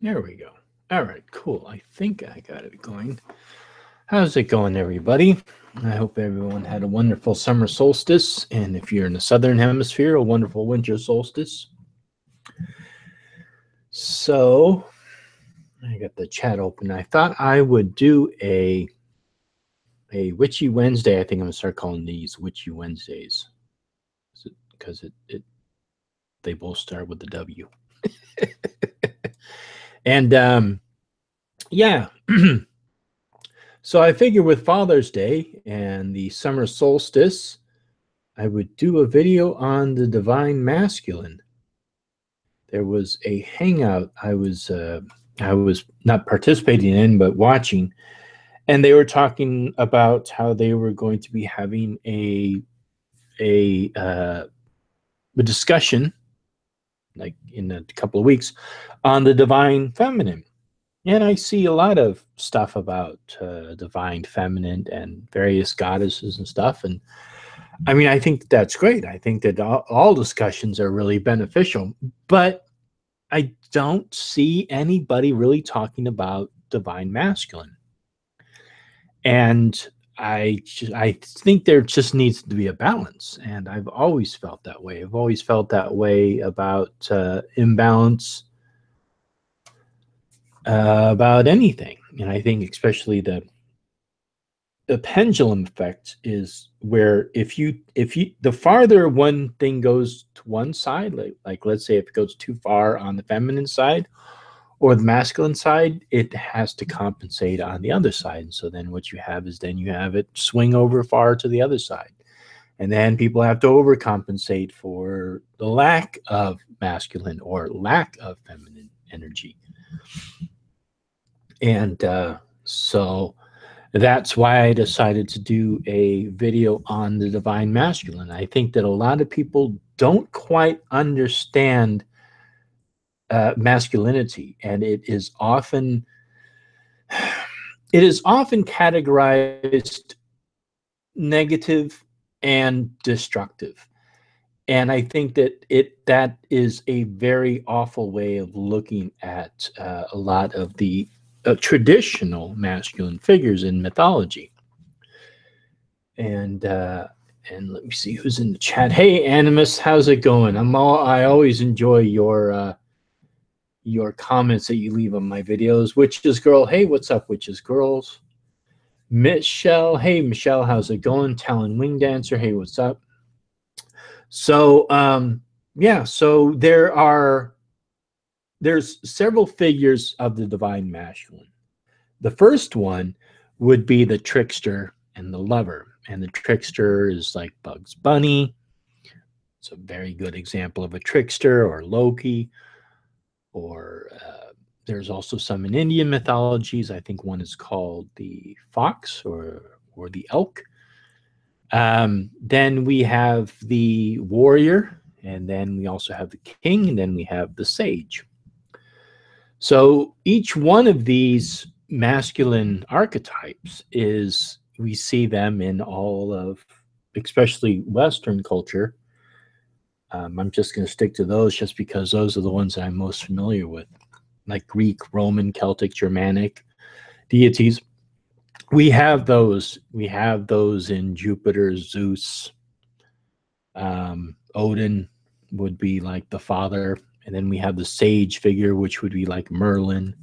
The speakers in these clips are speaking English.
There we go. All right, cool. I think I got it going. How's it going, everybody? I hope everyone had a wonderful summer solstice, and if you're in the southern hemisphere, a wonderful winter solstice. So, I got the chat open. I thought I would do a Witchy Wednesday. I think I'm gonna start calling these Witchy Wednesdays because it they both start with the W. And yeah. So I figure with Father's Day and the summer solstice, I would do a video on the divine masculine. There was a hangout I was not participating in but watching, and they were talking about how they were going to be having a uh, a discussion like in a couple of weeks on the divine feminine. And I see a lot of stuff about divine feminine and various goddesses and stuff. And I mean, I think that's great. I think that all discussions are really beneficial. But I don't see anybody really talking about divine masculine. And I think there just needs to be a balance. And I've always felt that way. I've always felt that way about imbalance about anything. And I think especially the pendulum effect is where if you the farther one thing goes to one side, like let's say if it goes too far on the feminine side or the masculine side, it has to compensate on the other side. And so then what you have is then you have it swing over far to the other side. And then people have to overcompensate for the lack of masculine or lack of feminine energy. And so that's why I decided to do a video on the divine masculine. I think that a lot of people don't quite understand masculinity, and it is often categorized negative and destructive. And I think that is a very awful way of looking at a lot of the traditional masculine figures in mythology. And and let me see who's in the chat. Hey, Animus, how's it going? I always enjoy your comments that you leave on my videos. Witches Girl, hey, what's up, Witches Girls? Michelle, hey, Michelle, how's it going? Talon Wing Dancer, hey, what's up? So yeah, so there's several figures of the divine masculine. The first one would be the trickster and the lover. And the trickster is like Bugs Bunny. It's a very good example of a trickster, or Loki, or there's also some in Indian mythologies. I think one is called the fox or the elk. Then we have the warrior, and then we also have the king, and then we have the sage. So each one of these masculine archetypes we see them in all of, especially Western culture. I'm just going to stick to those just because those are the ones that I'm most familiar with, like Greek, Roman, Celtic, Germanic deities. We have those. We have those in Jupiter, Zeus, Odin would be like the father, and then we have the sage figure, which would be like Merlin,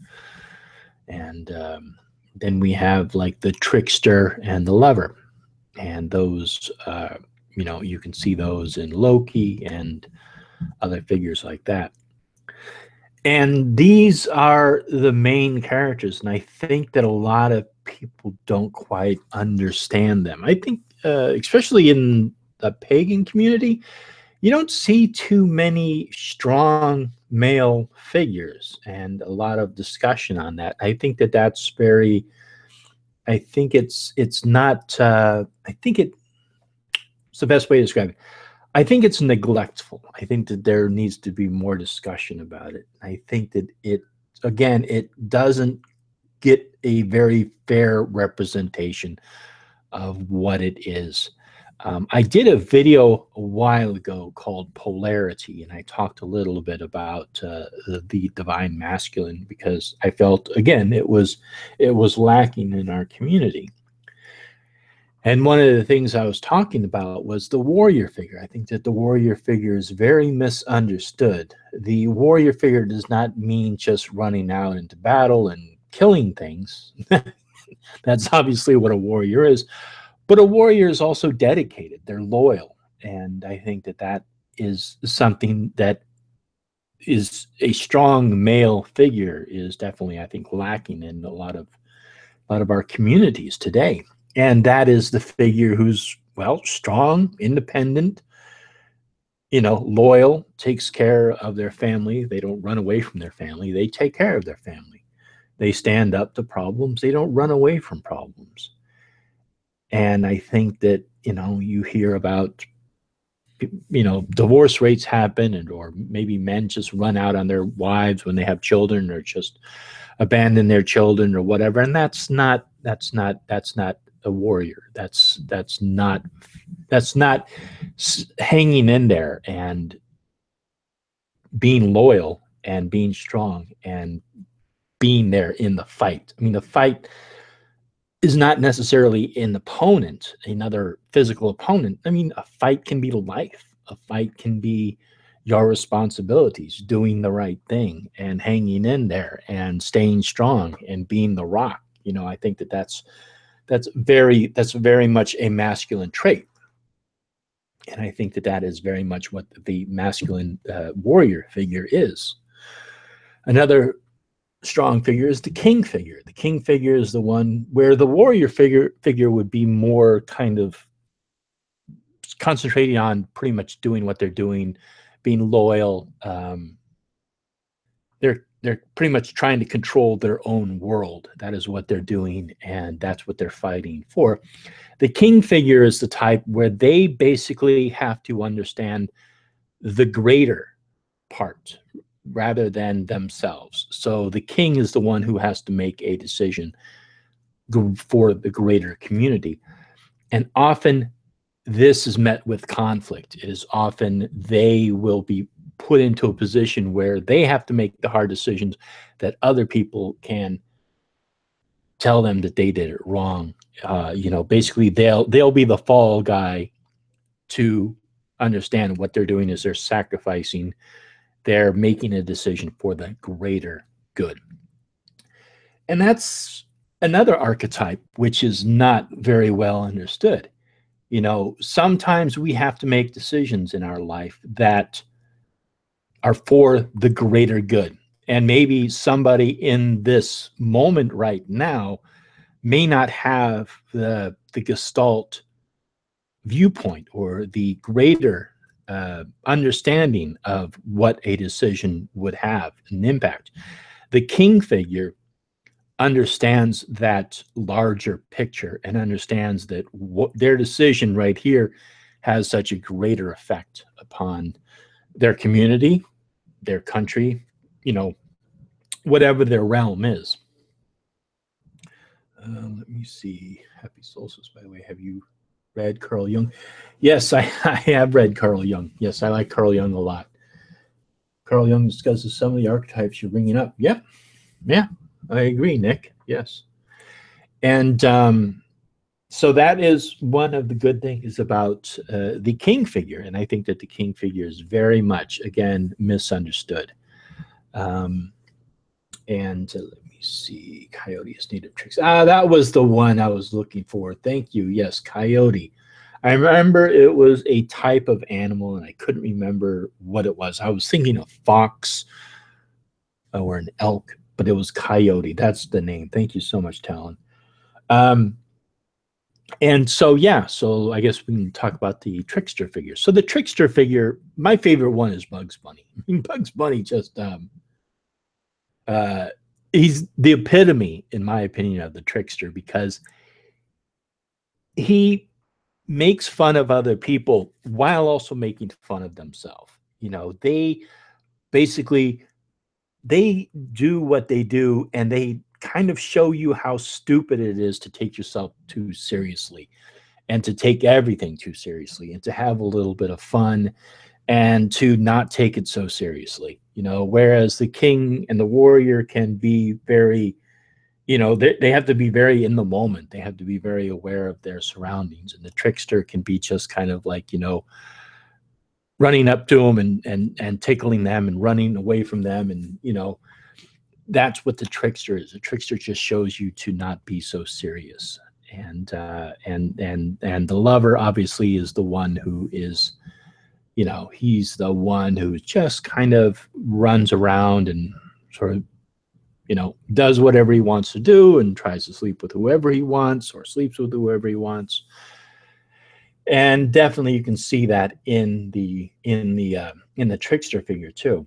and then we have like the trickster and the lover, and those you can see those in Loki and other figures like that. And these are the main characters, and I think that a lot of people don't quite understand them. I think, especially in the pagan community, you don't see too many strong male figures, and a lot of discussion on that. I think that that's very. I think it's not. I think it's the best way to describe it. I think it's neglectful. I think that there needs to be more discussion about it. I think that it doesn't get a very fair representation of what it is. I did a video a while ago called Polarity, and I talked a little bit about the divine masculine, because I felt, again, it was lacking in our community. And one of the things I was talking about was the warrior figure. I think that the warrior figure is very misunderstood. The warrior figure does not mean just running out into battle and killing things. That's obviously what a warrior is. But a warrior is also dedicated. They're loyal. And I think that that is something that is a strong male figure is definitely, I think, lacking in a lot of our communities today. And that is the figure who's, well, strong, independent, loyal, takes care of their family. They don't run away from their family. They take care of their family. They stand up to problems. They don't run away from problems. And I think that, you hear about, divorce rates happen, or maybe men just run out on their wives when they have children, or just abandon their children or whatever. And that's not a warrior. That's not hanging in there and being loyal and being strong and being there in the fight. I mean, the fight is not necessarily an opponent, another physical opponent. I mean, a fight can be life. A fight can be your responsibilities, doing the right thing and hanging in there and staying strong and being the rock. I think that that's very much a masculine trait. And I think that that is very much what the masculine warrior figure is. Another strong figure is the king figure. The king figure is the one where the warrior figure would be more kind of concentrating on pretty much doing what they're doing, being loyal. They're pretty much trying to control their own world. That is what they're doing, and that's what they're fighting for. The king figure is the type where they basically have to understand the greater part rather than themselves. So the king is the one who has to make a decision for the greater community. And often this is met with conflict. It is often they will be put into a position where they have to make the hard decisions that other people can tell them that they did it wrong. Basically they'll be the fall guy to understand what they're doing is they're sacrificing. They're making a decision for the greater good. And that's another archetype which is not very well understood. Sometimes we have to make decisions in our life that are for the greater good. And maybe somebody in this moment right now may not have the gestalt viewpoint or the greater understanding of what a decision would have an impact. The king figure understands that larger picture and understands that their decision right here has such a greater effect upon their community, their country, whatever their realm is. Let me see. Happy Solstice, by the way. Have you read Carl Jung? Yes, I have read Carl Jung. Yes, I like Carl Jung a lot. Carl Jung discusses some of the archetypes you're bringing up. Yep. Yeah, I agree, Nick. Yes. And so that is one of the good things about the king figure. And I think that the king figure is very much, again, misunderstood. And let me see. Coyote is native tricks. That was the one I was looking for. Thank you. Yes, coyote. I remember it was a type of animal, and I couldn't remember what it was. I was thinking of fox or an elk, but it was coyote. That's the name. Thank you so much, Talon. And so, yeah, so I guess we can talk about the trickster figure. So the trickster figure, my favorite one is Bugs Bunny. I mean, Bugs Bunny just, he's the epitome, in my opinion, of the trickster, because he makes fun of other people while also making fun of themselves. They basically, they do what they do, and they kind of show you how stupid it is to take yourself too seriously. and to take everything too seriously, and to have a little bit of fun, and to not take it so seriously. Whereas the king and the warrior can be very, they have to be very in the moment. They have to be very aware of their surroundings. And the trickster can be just kind of like, running up to them and tickling them and running away from them. And, that's what the trickster is. The trickster just shows you to not be so serious. And the lover obviously is the one who is, he's the one who just kind of runs around and sort of, does whatever he wants to do and tries to sleep with whoever he wants or sleeps with whoever he wants. And definitely you can see that in the trickster figure too.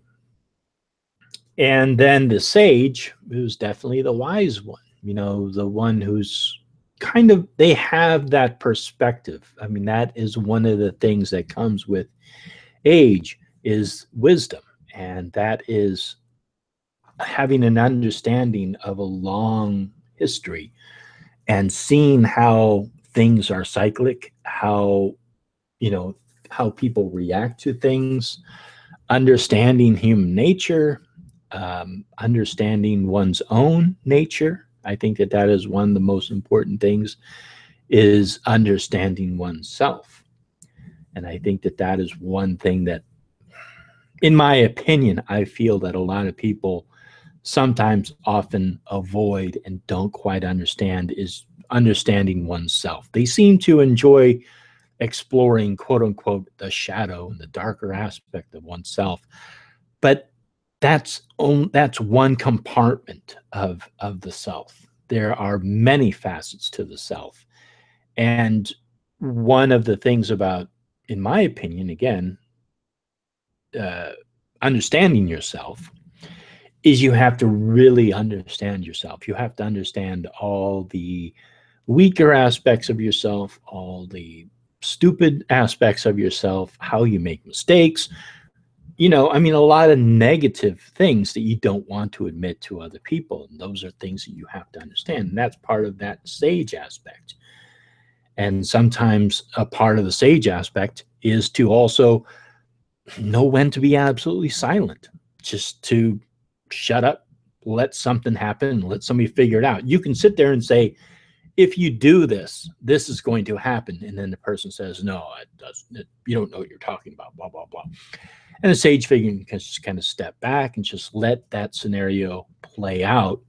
And then the sage, who's definitely the wise one, the one who's kind of, they have that perspective. I mean, that is one of the things that comes with age, is wisdom. And that is having an understanding of a long history and seeing how things are cyclic, how people react to things, understanding human nature, understanding one's own nature. I think that is one of the most important things, is understanding oneself. And I think that is one thing that, in my opinion, I feel that a lot of people sometimes often avoid and don't quite understand, is understanding oneself. They seem to enjoy exploring, quote unquote, the shadow and the darker aspect of oneself. But that's one compartment of the self. There are many facets to the self. And one of the things about, in my opinion, again, understanding yourself, is you have to really understand yourself. You have to understand all the weaker aspects of yourself, all the stupid aspects of yourself, how you make mistakes, a lot of negative things that you don't want to admit to other people. And those are things that you have to understand. And that's part of that sage aspect. And sometimes a part of the sage aspect is to also know when to be absolutely silent, just to shut up, let something happen, let somebody figure it out. You can sit there and say, if you do this, this is going to happen. And then the person says, no, it doesn't. You don't know what you're talking about, blah, blah, blah. And a sage figure can just kind of step back and just let that scenario play out.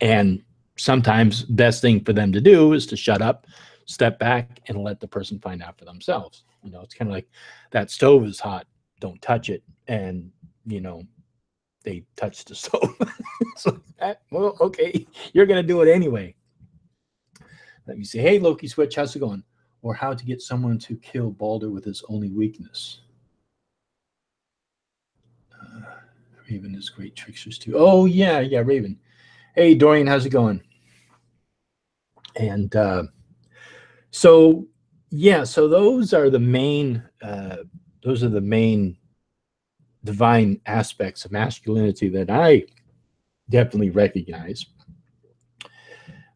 And sometimes the best thing for them to do is to shut up, step back, and let the person find out for themselves. It's kind of like, that stove is hot, don't touch it. And, they touch the stove. So, well, okay, you're going to do it anyway. Let me see. Hey, Loki Switch, how's it going? Or how to get someone to kill Balder with his only weakness. Raven is great tricksters too. Oh, yeah, Raven. Hey, Dorian, how's it going? And so those are the main divine aspects of masculinity that I definitely recognize.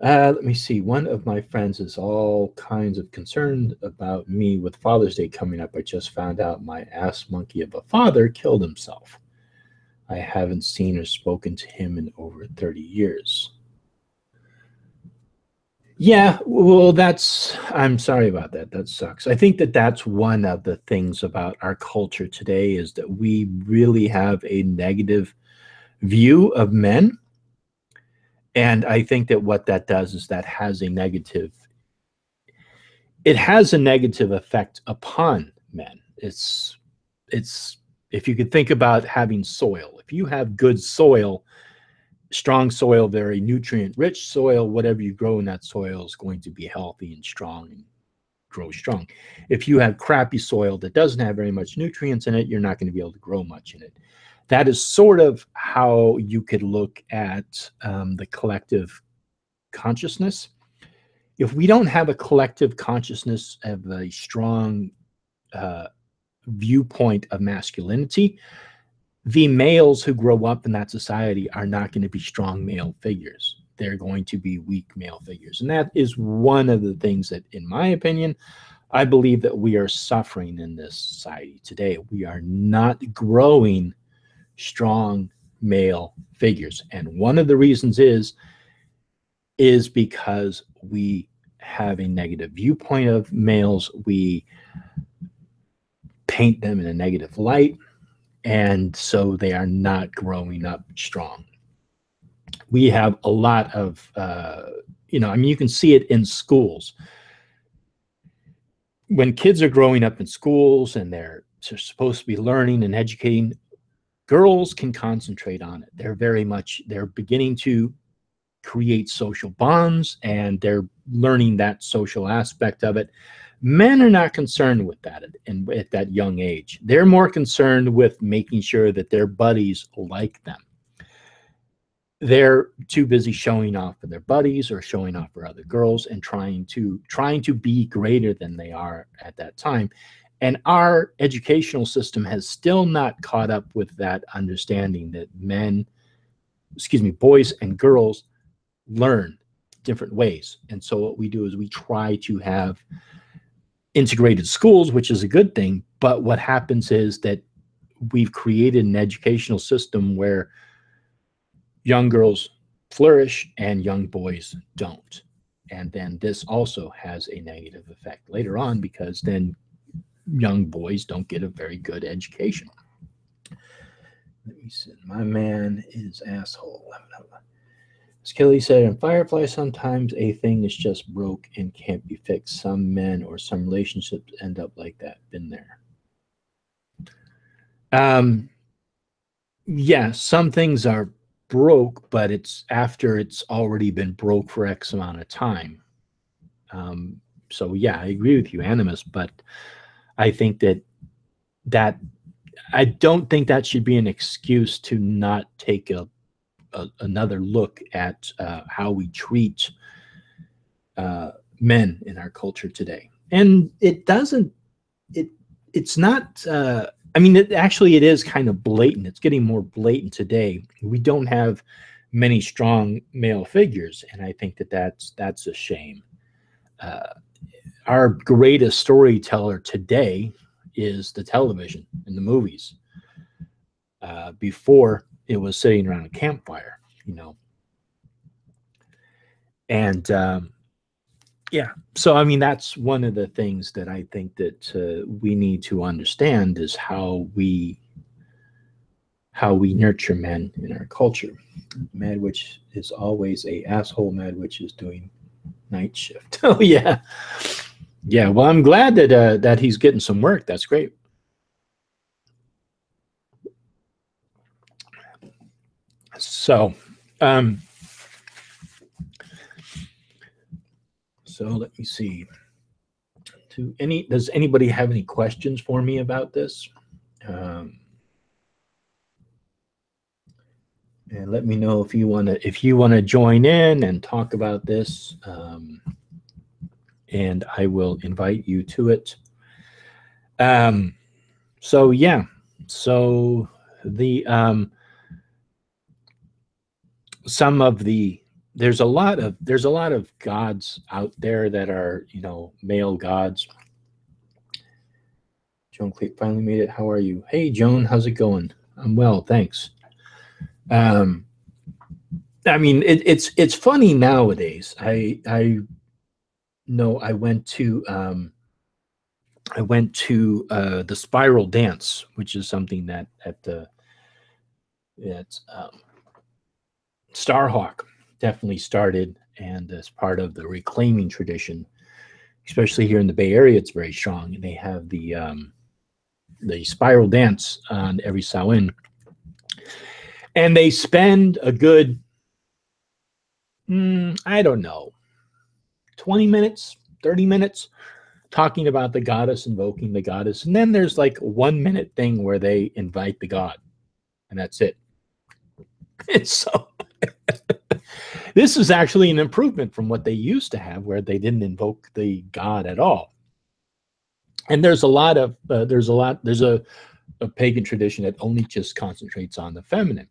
Let me see. One of my friends is all kinds of concerned about me with Father's Day coming up. I just found out my ass monkey of a father killed himself. I haven't seen or spoken to him in over 30 years. Yeah, well, I'm sorry about that. That sucks. I think that's one of the things about our culture today, is that we really have a negative view of men. And I think that what that does is that has a negative effect upon men. It's if you could think about having soil, if you have good soil, strong soil, very nutrient rich soil, whatever you grow in that soil is going to be healthy and strong and grow strong. If you have crappy soil that doesn't have very much nutrients in it, you're not going to be able to grow much in it. That is sort of how you could look at the collective consciousness. If we don't have a collective consciousness of a strong viewpoint of masculinity, the males who grow up in that society are not going to be strong male figures. they're going to be weak male figures. And that is one of the things that, in my opinion, I believe that we are suffering in this society today. We are not growing strong male figures. And one of the reasons is because we have a negative viewpoint of males. We paint them in a negative light, and so they are not growing up strong. We have a lot of, you can see it in schools. When kids are growing up in schools and they're supposed to be learning and educating, girls can concentrate on it. They're beginning to create social bonds, and they're learning that social aspect of it. Men are not concerned with that at that young age. They're more concerned with making sure that their buddies like them. They're too busy showing off for their buddies or showing off for other girls and trying to be greater than they are at that time. And our educational system has still not caught up with that understanding that boys and girls learn different ways. And so what we do is we try to have integrated schools, which is a good thing. But what happens is that we've created an educational system where young girls flourish and young boys don't. And then this also has a negative effect later on, because then young boys don't get a very good education. Let me see. My man is asshole. As Kelly said, in Firefly, sometimes a thing is just broke and can't be fixed. Some men or some relationships end up like that. Been there. Yeah, some things are broke, but it's after it's already been broke for X amount of time. So yeah, I agree with you, Animus, but I think that I don't think that should be an excuse to not take another look at how we treat men in our culture today. And it's not, it is kind of blatant. It's getting more blatant today. We don't have many strong male figures, and I think that's a shame. Our greatest storyteller today is the television and the movies. Before, it was sitting around a campfire, And yeah, so that's one of the things that I think that we need to understand is how we nurture men in our culture. Mad Witch is always a asshole. Mad Witch is doing night shift. Oh yeah. Yeah, well, I'm glad that he's getting some work. That's great. So, so let me see. Does anybody have any questions for me about this? And let me know if you want to join in and talk about this. And I will invite you to it. So yeah, so the there's a lot of gods out there that are male gods. Joan Cleek finally made it. How are you? Hey Joan, how's it going? I'm well, thanks. It's funny nowadays. I know I went to the spiral dance, which is something that Starhawk definitely started, and as part of the reclaiming tradition, especially here in the Bay Area, it's very strong. And they have the spiral dance on every Samhain, and they spend a good, I don't know, 20 minutes, 30 minutes talking about the goddess, invoking the goddess. And then there's like 1 minute thing where they invite the god, and that's it. And so this is actually an improvement from what they used to have, where they didn't invoke the god at all. And there's a pagan tradition that only just concentrates on the feminine.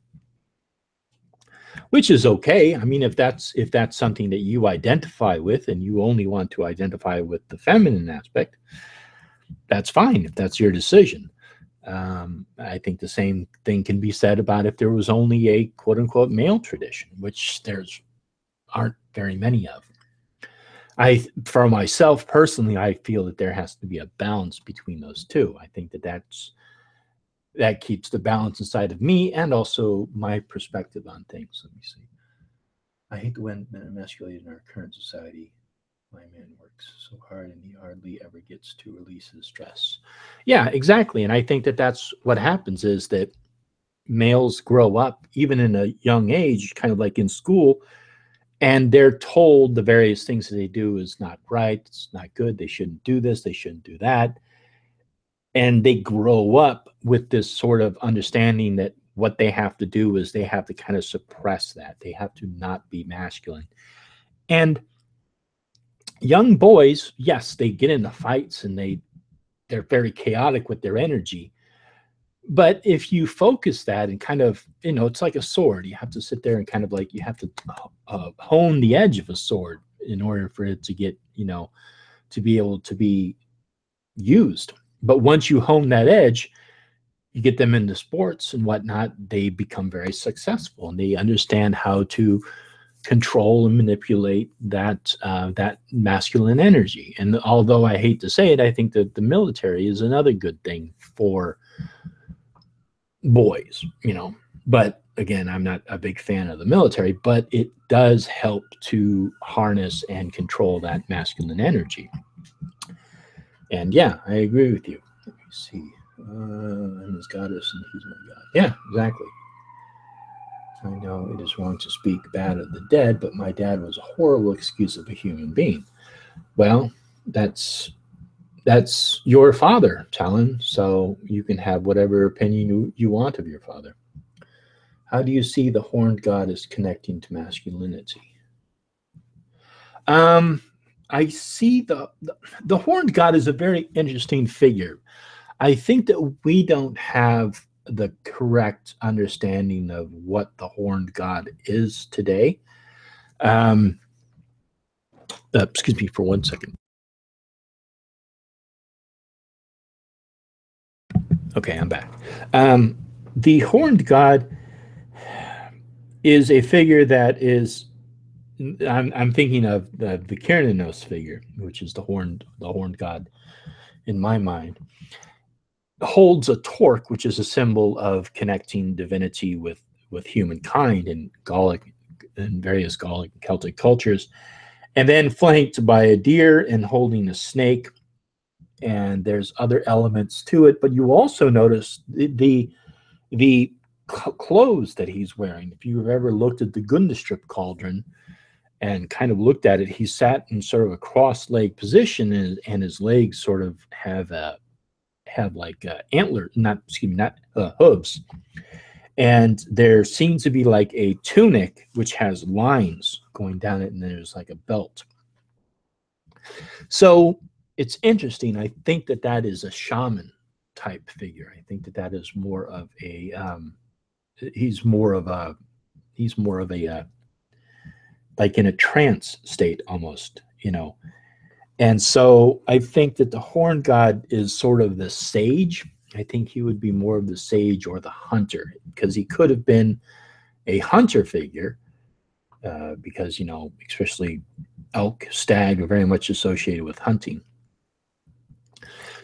which is okay. I mean, if that's something that you identify with and you only want to identify with the feminine aspect, that's fine if that's your decision. I think the same thing can be said about if there was only a quote unquote male tradition, which there's aren't very many of. For myself personally, I feel that there has to be a balance between those two. I think that keeps the balance inside of me and also my perspective on things. Let me see. I hate the when men emasculated in our current society. My man works so hard and he hardly ever gets to release his stress. Yeah, exactly. And I think that that's what happens is that males grow up even in a young age, kind of like in school, and they're told the various things that they do is not right, it's not good, they shouldn't do this, they shouldn't do that. And they grow up with this sort of understanding that what they have to do is they have to kind of suppress that. They have to not be masculine. And young boys, yes, they get into fights and they're very chaotic with their energy. But if you focus that and kind of, it's like a sword. You have to sit there and kind of like you have to hone the edge of a sword in order for it to get, to be able to be used. But once you hone that edge, you get them into sports and whatnot, they become very successful and they understand how to control and manipulate that masculine energy. And although I hate to say it, I think that the military is another good thing for boys, but again, I'm not a big fan of the military, but it does help to harness and control that masculine energy. And yeah, I agree with you. Let me see. I'm his goddess and he's my god. Yeah, exactly. I know it is wrong to speak bad of the dead, but my dad was a horrible excuse of a human being. Well, that's your father, Talon, so you can have whatever opinion you want of your father. How do you see the horned goddess connecting to masculinity? I see the horned god is a very interesting figure. I think that we don't have the correct understanding of what the horned god is today. Excuse me for 1 second. Okay, I'm back. The horned god is a figure that is, I'm thinking of the Kiernanos figure, which is the horned god in my mind, holds a torque, which is a symbol of connecting divinity with humankind in Gallic and various Gallic and Celtic cultures, and then flanked by a deer and holding a snake. And there's other elements to it, but you also notice the clothes that he's wearing. If you've ever looked at the Gundestrup cauldron and kind of looked at it, he sat in sort of a cross-leg position, and his legs sort of have like antler, not hooves. And there seems to be like a tunic which has lines going down it, and there's like a belt. So it's interesting. I think that is a shaman type figure. I think that is more of a he's more of a like in a trance state almost, And so I think that the horned god is sort of the sage. I think he would be more of the sage or the hunter, because he could have been a hunter figure, because especially elk, stag are very much associated with hunting.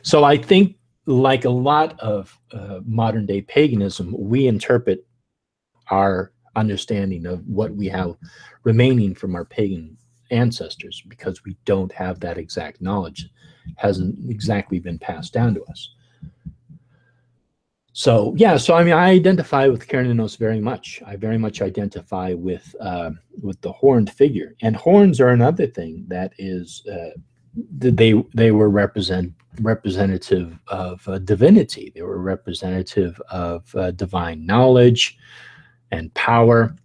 So I think, like a lot of modern day paganism, we interpret our understanding of what we have remaining from our pagan ancestors because we don't have that exact knowledge. It hasn't exactly been passed down to us. So yeah, I mean, I identify with Kiernanos very much. I very much identify with the horned figure, and horns are another thing that is they were representative of divinity. They were representative of divine knowledge and power.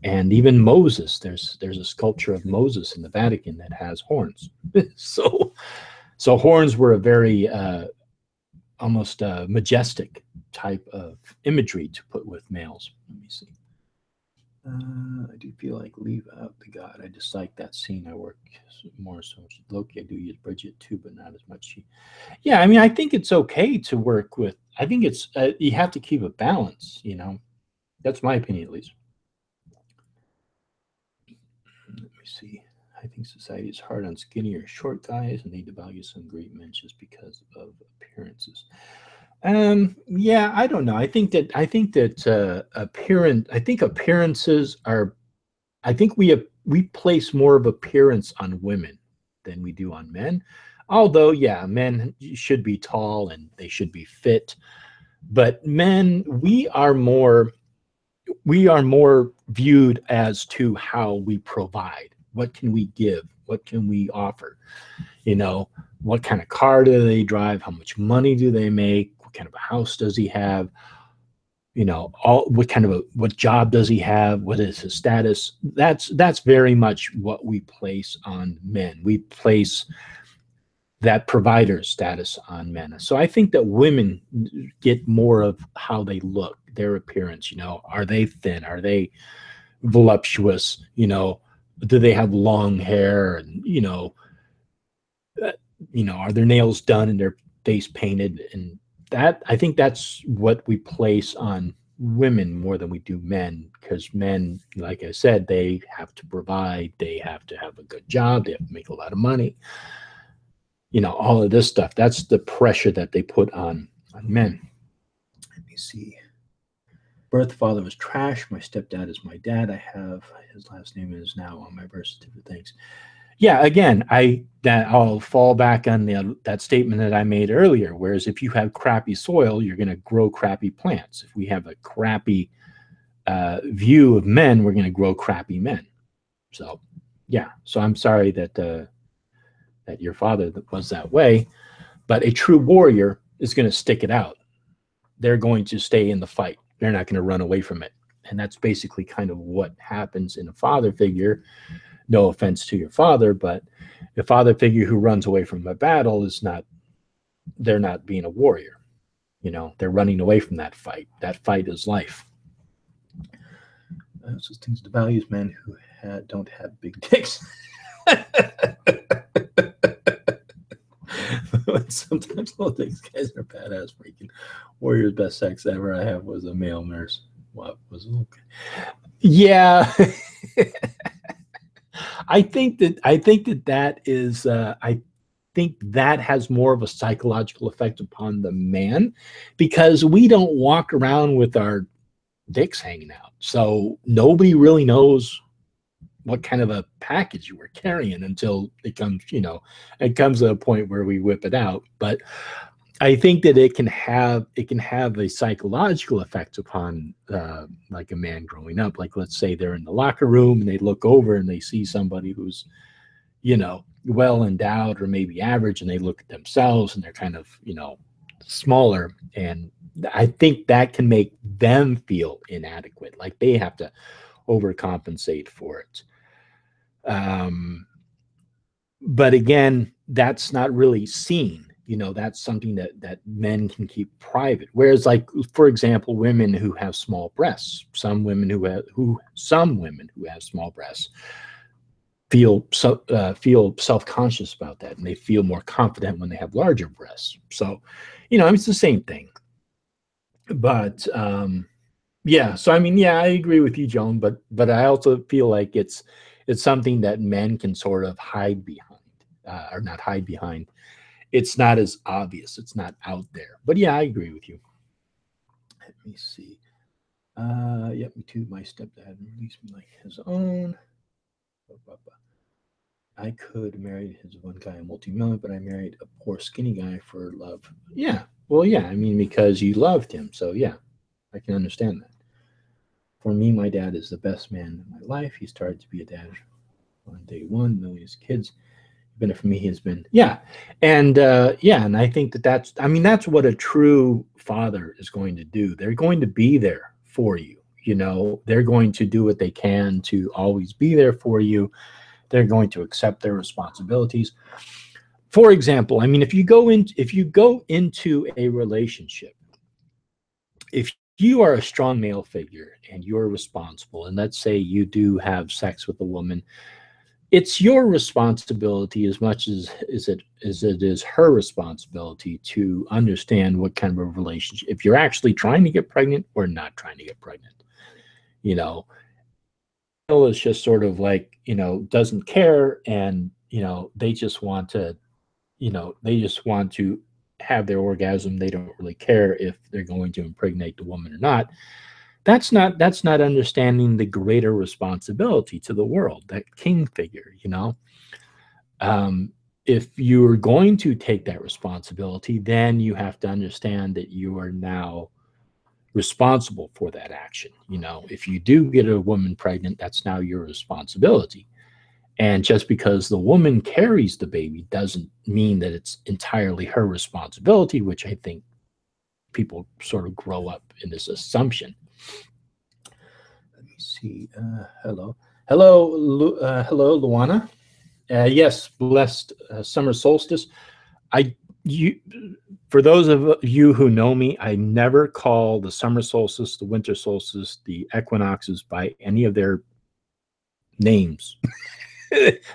And even Moses, there's a sculpture of Moses in the Vatican that has horns. so horns were a very almost majestic type of imagery to put with males. Let me see. I do feel like leave out the God. I dislike that scene. I work more so much with Loki. I do use Bridget too, but not as much. Yeah, I mean, I think it's okay to work with. I think it's you have to keep a balance. You know, that's my opinion at least. Let me see. I think society is hard on skinny or short guys, and they devalue some great men just because of appearances. Yeah, I don't know. I think appearances are. I think we place more of appearance on women than we do on men. Although, yeah, men should be tall and they should be fit, but men, we are more viewed as to how we provide. What can we give? What can we offer? You know, what kind of car do they drive? How much money do they make? What kind of a house does he have? You know, all what job does he have? What is his status? That's very much what we place on men. We place that provider status on men. So I think that women get more of how they look, their appearance. You know, are they thin? Are they voluptuous? You know, do they have long hair? And uh, are their nails done and their face painted? And that I think that's what we place on women more than we do men, because men, like I said, they have to provide, they have to have a good job, they have to make a lot of money. All of this stuff. That's the pressure that they put on men. Let me see. Birth father was trash. My stepdad is my dad. I have his last name is now on my birth certificate. Thanks. Yeah, again, I'll fall back on that statement that I made earlier. Whereas if you have crappy soil, you're going to grow crappy plants. If we have a crappy view of men, we're going to grow crappy men. So, yeah. So I'm sorry that your father was that way, but a true warrior is going to stick it out. They're going to stay in the fight. They're not going to run away from it. And that's basically kind of what happens in a father figure. No offense to your father, but a father figure who runs away from a battle they're not being a warrior. They're running away from that fight. That fight is life. So things to values men who don't have big dicks. Sometimes all these guys are badass freaking warriors. Best sex ever I have was a male nurse. What was okay? Yeah. I think that is I think that has more of a psychological effect upon the man, because we don't walk around with our dicks hanging out. So nobody really knows what kind of a package we're carrying until it comes to a point where we whip it out. But I think that it can have a psychological effect upon like a man growing up. Like, let's say they're in the locker room and they look over and they see somebody who's well endowed or maybe average, and they look at themselves and they're kind of smaller, and I think that can make them feel inadequate, like they have to overcompensate for it. But again, that's not really seen. That's something that men can keep private. Whereas, like, for example, women who have small breasts, some women who have small breasts feel self-conscious about that, and they feel more confident when they have larger breasts. So, it's the same thing. But yeah, so I mean, yeah, I agree with you, Joan, but I also feel like it's something that men can sort of hide behind, or not hide behind. It's not as obvious. It's not out there. But yeah, I agree with you. Let me see. Yep, me too. My stepdad released me like his own. I could marry his one guy, a multi-million, but I married a poor skinny guy for love. Yeah. Well, yeah, I mean, because you loved him. So yeah, I can understand that. For me, my dad is the best man in my life. He started to be a dad on day one, millions of kids. Been it for me, he has been, yeah. And and I think that's what a true father is going to do. They're going to be there for you. They're going to do what they can to always be there for you. They're going to accept their responsibilities. For example, I mean, if you go into a relationship, if you are a strong male figure and you're responsible, and let's say you do have sex with a woman, it's your responsibility as much as it is her responsibility to understand what kind of a relationship, if you're actually trying to get pregnant or not trying to get pregnant. You know, is just sort of like, doesn't care, and they just want to, they just want to have their orgasm. They don't really care if they're going to impregnate the woman or not. That's not understanding the greater responsibility to the world, that king figure. um, if you're going to take that responsibility, then you have to understand that you are now responsible for that action. If you do get a woman pregnant, that's now your responsibility. And just because the woman carries the baby doesn't mean that it's entirely her responsibility, which I think people sort of grow up in this assumption. Let me see. Hello, Luana. Yes, blessed summer solstice. I you For those of you who know me, I never call the summer solstice, the winter solstice, the equinoxes by any of their names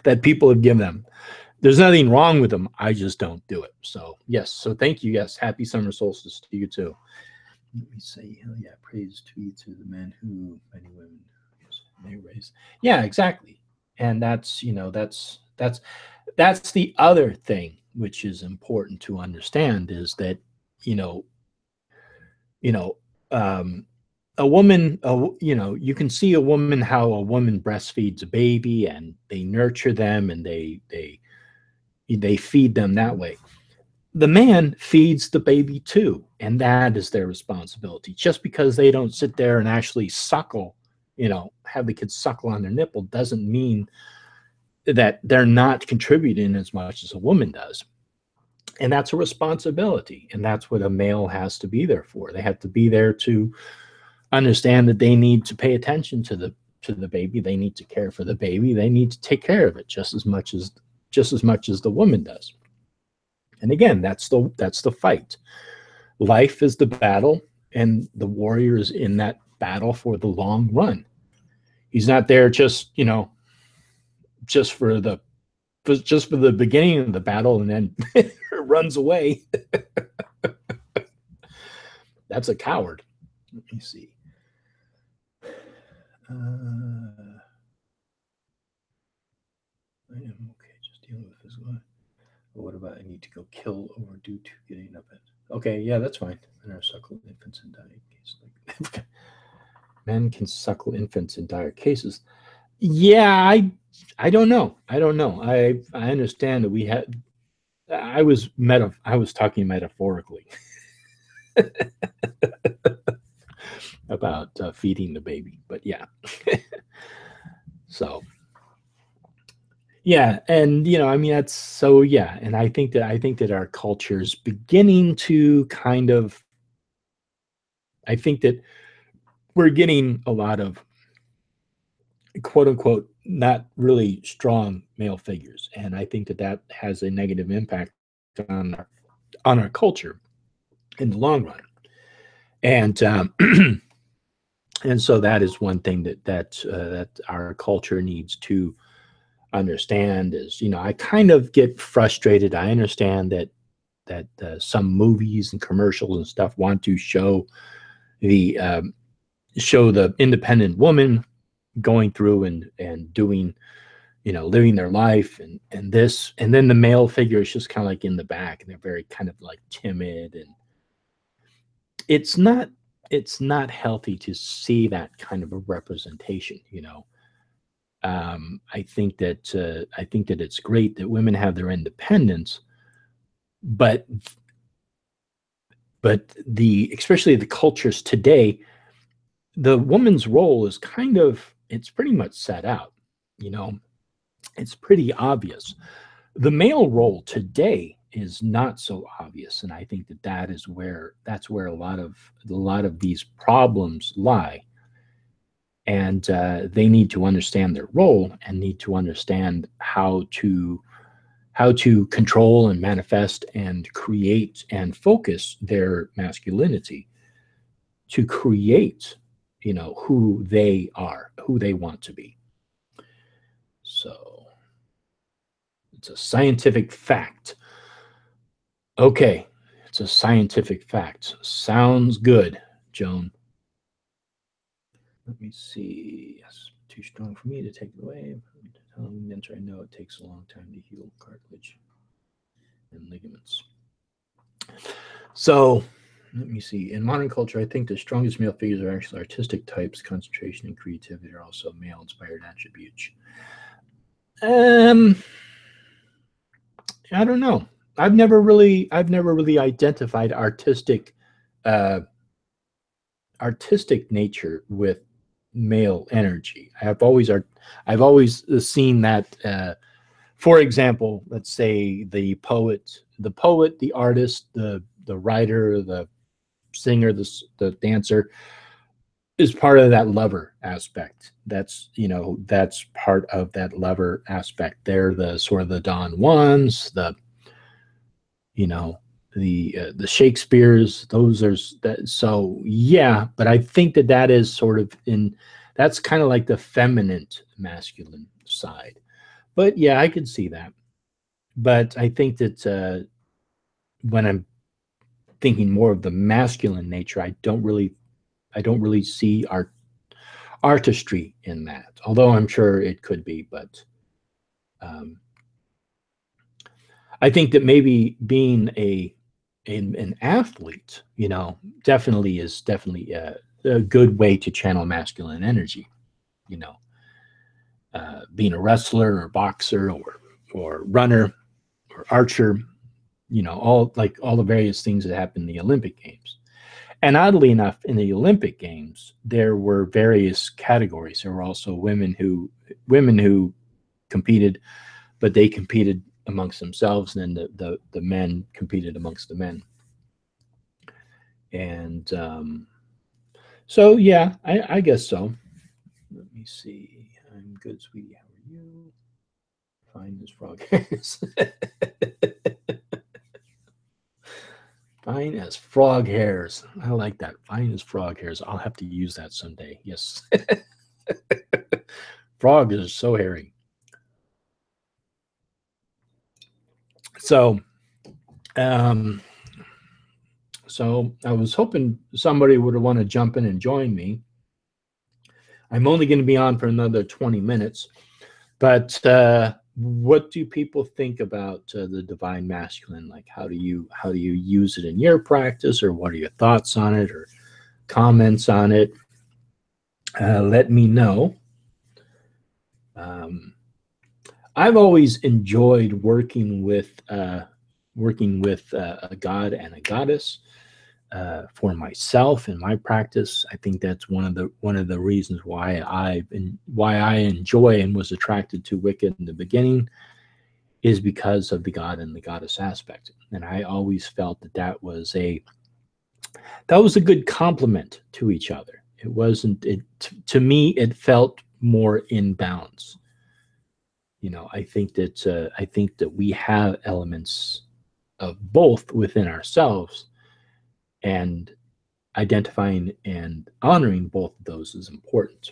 that people have given them. There's nothing wrong with them. I just don't do it. So yes. So thank you. Yes. Happy summer solstice to you too. Let me say, hell yeah, praise to you to the man who many women may raise. Yeah, exactly. And that's the other thing which is important to understand, is that you know you know um, a woman, you can see a woman, how a woman breastfeeds a baby and they nurture them and they feed them that way. The man feeds the baby too, and that is their responsibility. Just because they don't sit there and actually suckle, have the kids suckle on their nipple, doesn't mean that they're not contributing as much as a woman does. And that's a responsibility, and that's what a male has to be there for. They have to be there to understand that they need to pay attention to the baby. They need to care for the baby. They need to take care of it just as much as the woman does. And again, that's the fight. Life is the battle, and the warrior is in that battle for the long run. He's not there just for the just for the beginning of the battle and then runs away. That's a coward. Let me see. I am okay, just dealing with physical. But what about I need to go kill or due to getting up at? Okay, yeah, that's fine. Men are suckle infants in dire cases. Men can suckle infants in dire cases. Yeah, I don't know. I don't know. I understand that we had. I was talking metaphorically about feeding the baby, but yeah. So yeah, and I mean, that's so, yeah, and I think that our culture is beginning to kind of. I think that we're getting a lot of quote unquote not really strong male figures, and I think that has a negative impact on our culture in the long run. And and so that is one thing that our culture needs to understand. Is, I kind of get frustrated. I understand that some movies and commercials and stuff want to the show the independent woman going through and doing, living their life, and this, and then the male figure is just kind of like in the back, and they're very kind of like timid, and it's not it's not healthy to see that kind of a representation. I think that it's great that women have their independence, but the especially the cultures today, the woman's role is it's pretty much set out. You know, it's pretty obvious. The male role today is not so obvious, and I think that's where a lot of these problems lie. And they need to understand their role and need to understand how to control and manifest and create and focus their masculinity. to create, who they are, who they want to be. So it's a scientific fact. Okay, it's a scientific fact. Sounds good, Joan. Let me see. Yes, too strong for me to take it away. Mentor, I know it takes a long time to heal cartilage and ligaments. So let me see. In modern culture, I think the strongest male figures are actually artistic types. Concentration and creativity are also male-inspired attributes. I don't know. I've never really identified artistic nature with male energy. I've always seen that. For example, let's say the poet, the artist, the writer, the singer, the dancer is part of that lover aspect. That's part of that lover aspect. They're the sort of the Don Juans, the the Shakespeare's. Those are that. So yeah, but I think that is sort of that's kind of like the feminine masculine side. But yeah, I could see that. But I think that when I'm thinking more of the masculine nature, I don't really see artistry in that. Although I'm sure it could be, but um, I think that maybe being an athlete, definitely is a good way to channel masculine energy. You know, being a wrestler or boxer or runner or archer, all the various things that happen in the Olympic Games. And oddly enough, in the Olympic Games, there were various categories. There were also women who competed, but they competed amongst themselves, and then the men competed amongst the men. And so, yeah, I guess so. Let me see. I'm good, sweetie. How are you? Fine as frog hairs. Fine as frog hairs. I like that. Fine as frog hairs. I'll have to use that someday. Yes. Frog is so hairy. So, so I was hoping somebody would want to jump in and join me. I'm only going to be on for another 20 minutes, but what do people think about the divine masculine? Like, how do you use it in your practice, or what are your thoughts on it, or comments on it? Let me know. I've always enjoyed working with a god and a goddess for myself in my practice. I think that's one of the reasons why I enjoy and was attracted to Wicca in the beginning, is because of the god and the goddess aspect. And I always felt that was a good complement to each other. It wasn't to me, it felt more in balance. I think that we have elements of both within ourselves, and identifying and honoring both of those is important.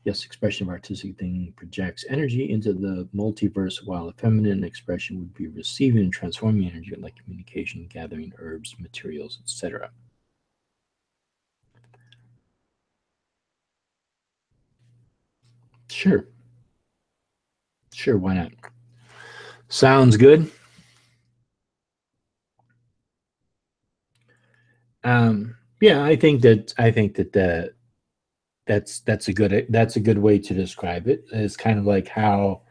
Yes, expression of artistic thing projects energy into the multiverse, while a feminine expression would be receiving and transforming energy, like communication, gathering herbs, materials, etc. Sure. Sure, why not? Sounds good. Yeah, I think that that's a good way to describe it. It's kind of like how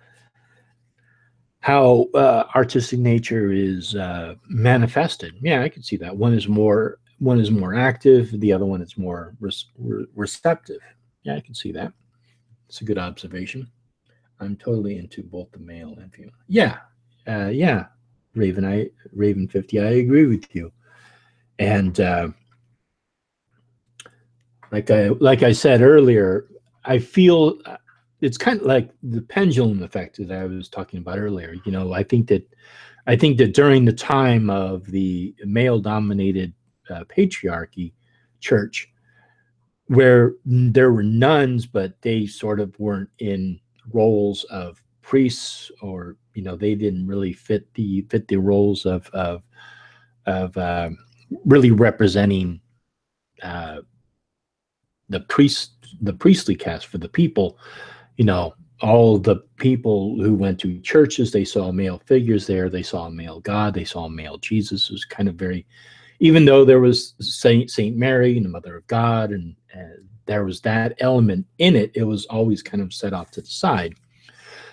artistic nature is manifested. Yeah, I can see that. One is more active. The other one is more receptive. Yeah, I can see that. It's a good observation. I'm totally into both the male and female. Yeah, yeah, Raven 50. I agree with you. And like I said earlier, I feel it's kind of like the pendulum effect that I was talking about earlier. I think that during the time of the male-dominated patriarchy, church, where there were nuns, but they sort of weren't in roles of priests, or they didn't really fit the roles of really representing uh, the priestly caste for the people. All the people who went to churches, they saw male figures there, they saw a male God, they saw a male Jesus. It was kind of very, even though there was Saint Mary and the Mother of God, and there was that element in it, it was always kind of set off to the side.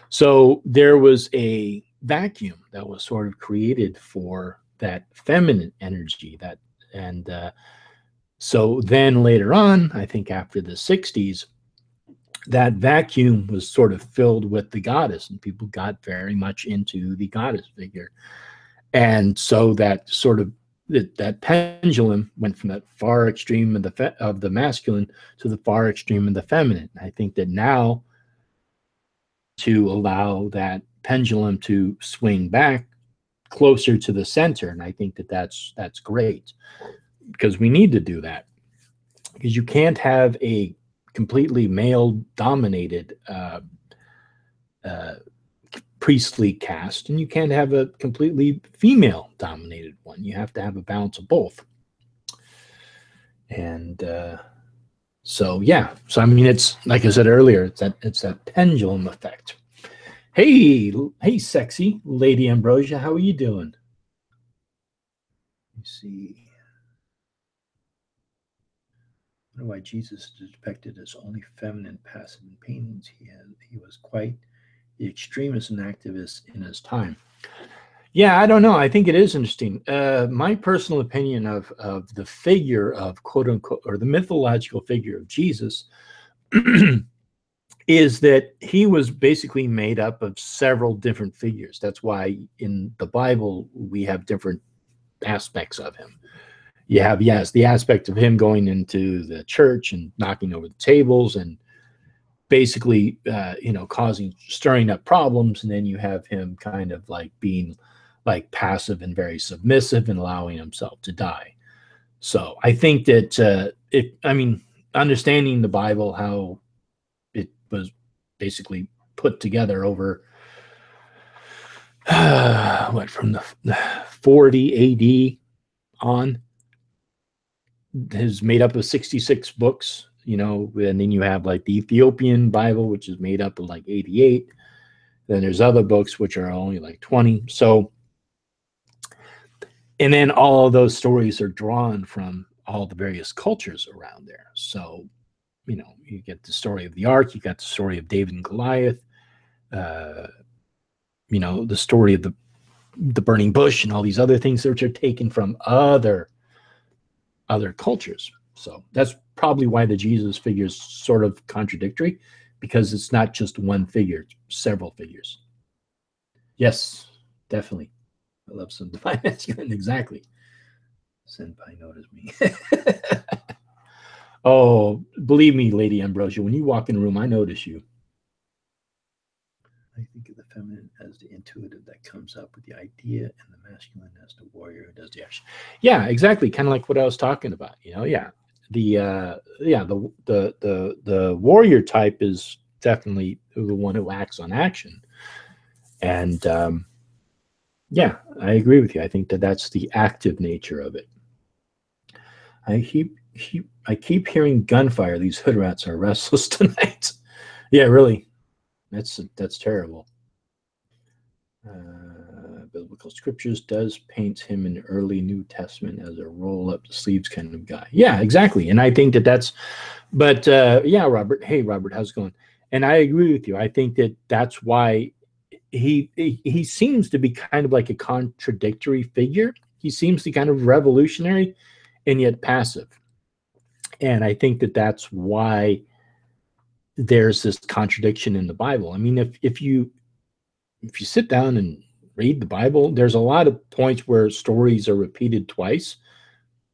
So there was a vacuum that was sort of created for that feminine energy. So then later on, I think after the 60s, that vacuum was sort of filled with the goddess, and people got very much into the goddess figure. And so that sort of that pendulum went from that far extreme of the masculine to the far extreme of the feminine. I think that now, to allow that pendulum to swing back closer to the center, and I think that that's great, because we need to do that, because you can't have a completely male dominated priestly caste, and you can't have a completely female dominated one. You have to have a balance of both. And so I mean, it's like I said earlier, it's that pendulum effect. Hey, sexy Lady Ambrosia, how are you doing? Let me see. I don't know why Jesus is depicted as only feminine, passive in paintings. He was quite the extremist and activist in his time. Yeah, I don't know. I think it is interesting. My personal opinion of the figure of quote unquote, or the mythological figure of Jesus, is that he was basically made up of several different figures. That's why in the Bible we have different aspects of him. You have, yes, the aspect of him going into the church and knocking over the tables and basically, stirring up problems. And then you have him kind of like being like passive and very submissive and allowing himself to die. So I think that understanding the Bible, how it was basically put together over from the 40 AD on, is made up of 66 books, and then you have like the Ethiopian Bible, which is made up of like 88. Then there's other books which are only like 20. So, and then all of those stories are drawn from all the various cultures around there. So, you get the story of the Ark, you got the story of David and Goliath, the story of the burning bush, and all these other things which are taken from other cultures. So that's probably why the Jesus figure is sort of contradictory, because it's not just one figure, it's several figures. Yes, definitely. I love some divine masculine. Exactly. Senpai noticed me. Oh, believe me, Lady Ambrosia, when you walk in a room, I notice you. I think of the feminine as the intuitive that comes up with the idea, and the masculine as the warrior who does the action. Yeah, exactly. Kind of like what I was talking about. Yeah, the warrior type is definitely the one who acts on action, and yeah, I agree with you. I think that that's the active nature of it. I keep hearing gunfire. These hood rats are restless tonight. Yeah, really. That's terrible. Biblical scriptures does paint him in the early New Testament as a roll up the sleeves kind of guy. Yeah, exactly. And I think that's, but yeah, Robert. Hey, Robert, how's it going? And I agree with you. I think that that's why he seems to be kind of like a contradictory figure. He seems to be kind of revolutionary and yet passive. And I think that that's why there's this contradiction in the Bible. I mean, if you sit down and read the Bible, there's a lot of points where stories are repeated twice,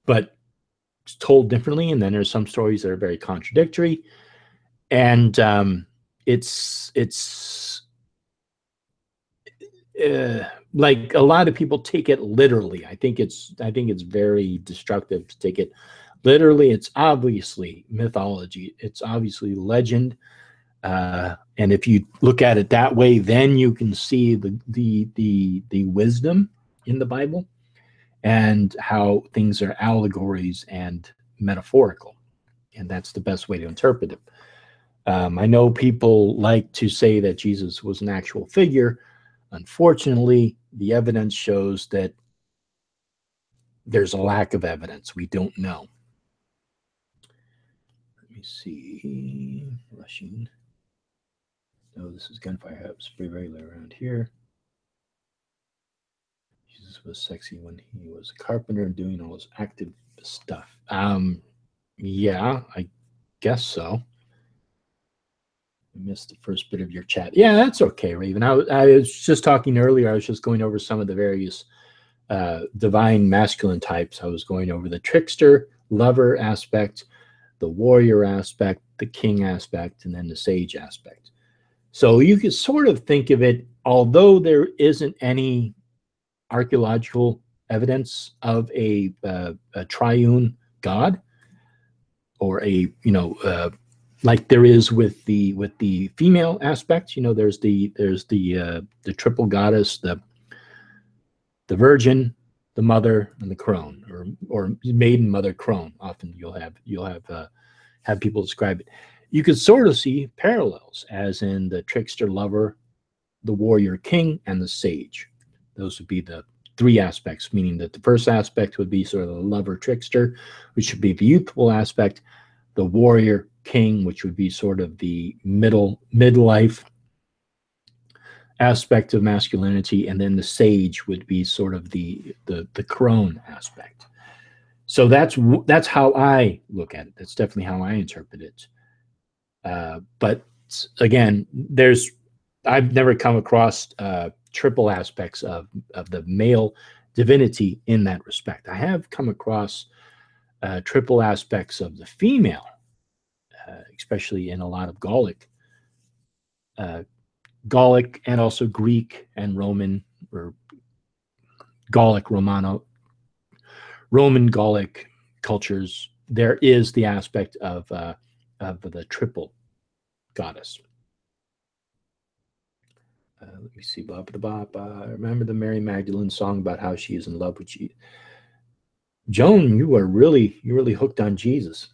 but it's told differently. And then there's some stories that are very contradictory. And it's like a lot of people take it literally. I think it's very destructive to take it Literally, it's obviously mythology. It's obviously legend. And if you look at it that way, then you can see the wisdom in the Bible and how things are allegories and metaphorical. And that's the best way to interpret it. I know people like to say that Jesus was an actual figure. Unfortunately, the evidence shows that there's a lack of evidence. We don't know. Let me see. Rushing. No, this is gunfire. It's pretty regular around here. Jesus was sexy when he was a carpenter doing all his active stuff. Yeah, I guess so. I missed the first bit of your chat. Yeah, that's okay, Raven. I was just talking earlier. I was just going over some of the various divine masculine types. I was going over the trickster, lover aspect, the warrior aspect, the king aspect, and then the sage aspect. So you could sort of think of it, although there isn't any archaeological evidence of a triune god, or like there is with the female aspect. There's the triple goddess, the virgin, the mother, and the crone, or maiden, mother, crone. Often you'll have people describe it. You could sort of see parallels, as in the trickster, lover, the warrior, king, and the sage. Those would be the three aspects, meaning that the first aspect would be sort of the lover, trickster, which should be the youthful aspect, the warrior, king, which would be sort of the midlife aspect of masculinity, and then the sage would be sort of the crone aspect. So that's how I look at it. That's definitely how I interpret it. But again, I've never come across triple aspects of the male divinity in that respect. I have come across triple aspects of the female, especially in a lot of Gallic and also Greek and Roman, or Gallic, Roman Gallic cultures. There is the aspect of the triple goddess. Let me see. Blah, blah, blah. Remember the Mary Magdalene song about how she is in love with Jesus? Joan, you are really hooked on Jesus.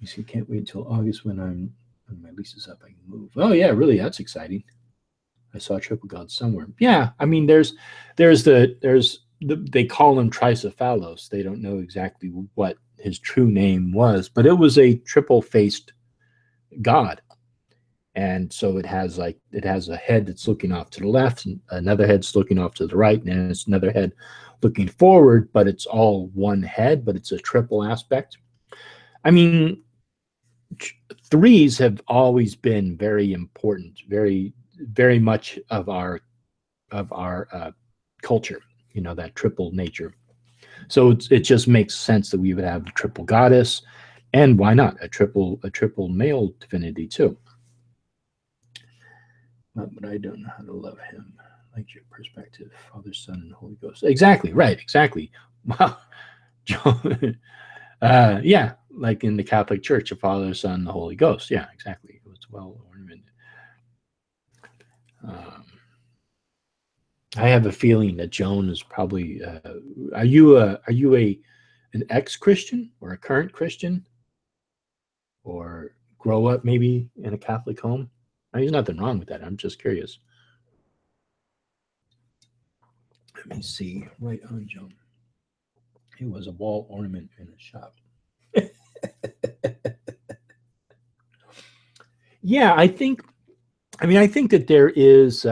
You see, can't wait until August when my lease is up. I can move. Oh yeah, really, that's exciting. I saw triple god somewhere. Yeah, I mean, there's they call him Tricephalos. They don't know exactly what his true name was, but it was a triple-faced god. And so it has a head that's looking off to the left, and another head's looking off to the right, and it's another head looking forward, but it's all one head, but it's a triple aspect. I mean, threes have always been very important, very, very much of our culture, that triple nature. So it just makes sense that we would have a triple goddess, and why not a triple male divinity too. But I don't know how to love him. I like your perspective, Father, Son, and Holy Ghost. Exactly, right, exactly. Wow. Yeah, like in the Catholic Church, the Father, Son, the Holy Ghost. Yeah, exactly. It was well ornamented. I have a feeling that Joan is probably. Are you an ex-Christian or a current Christian, or grow up maybe in a Catholic home? There's nothing wrong with that. I'm just curious. Let me see. Right on, Joan. It was a wall ornament in a shop. Yeah, I think that there is.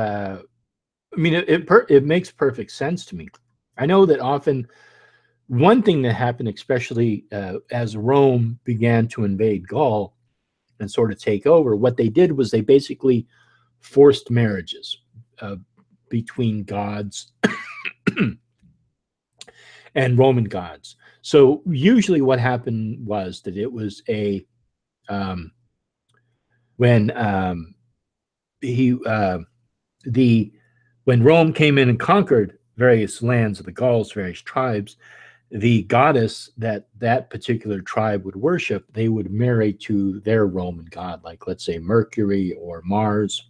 It makes perfect sense to me. I know that often one thing that happened, especially as Rome began to invade Gaul and sort of take over, what they did was they basically forced marriages between gods and Roman gods. So usually what happened was that it was when when Rome came in and conquered various lands of the Gauls, various tribes, the goddess that that particular tribe would worship, they would marry to their Roman god, like let's say Mercury or Mars,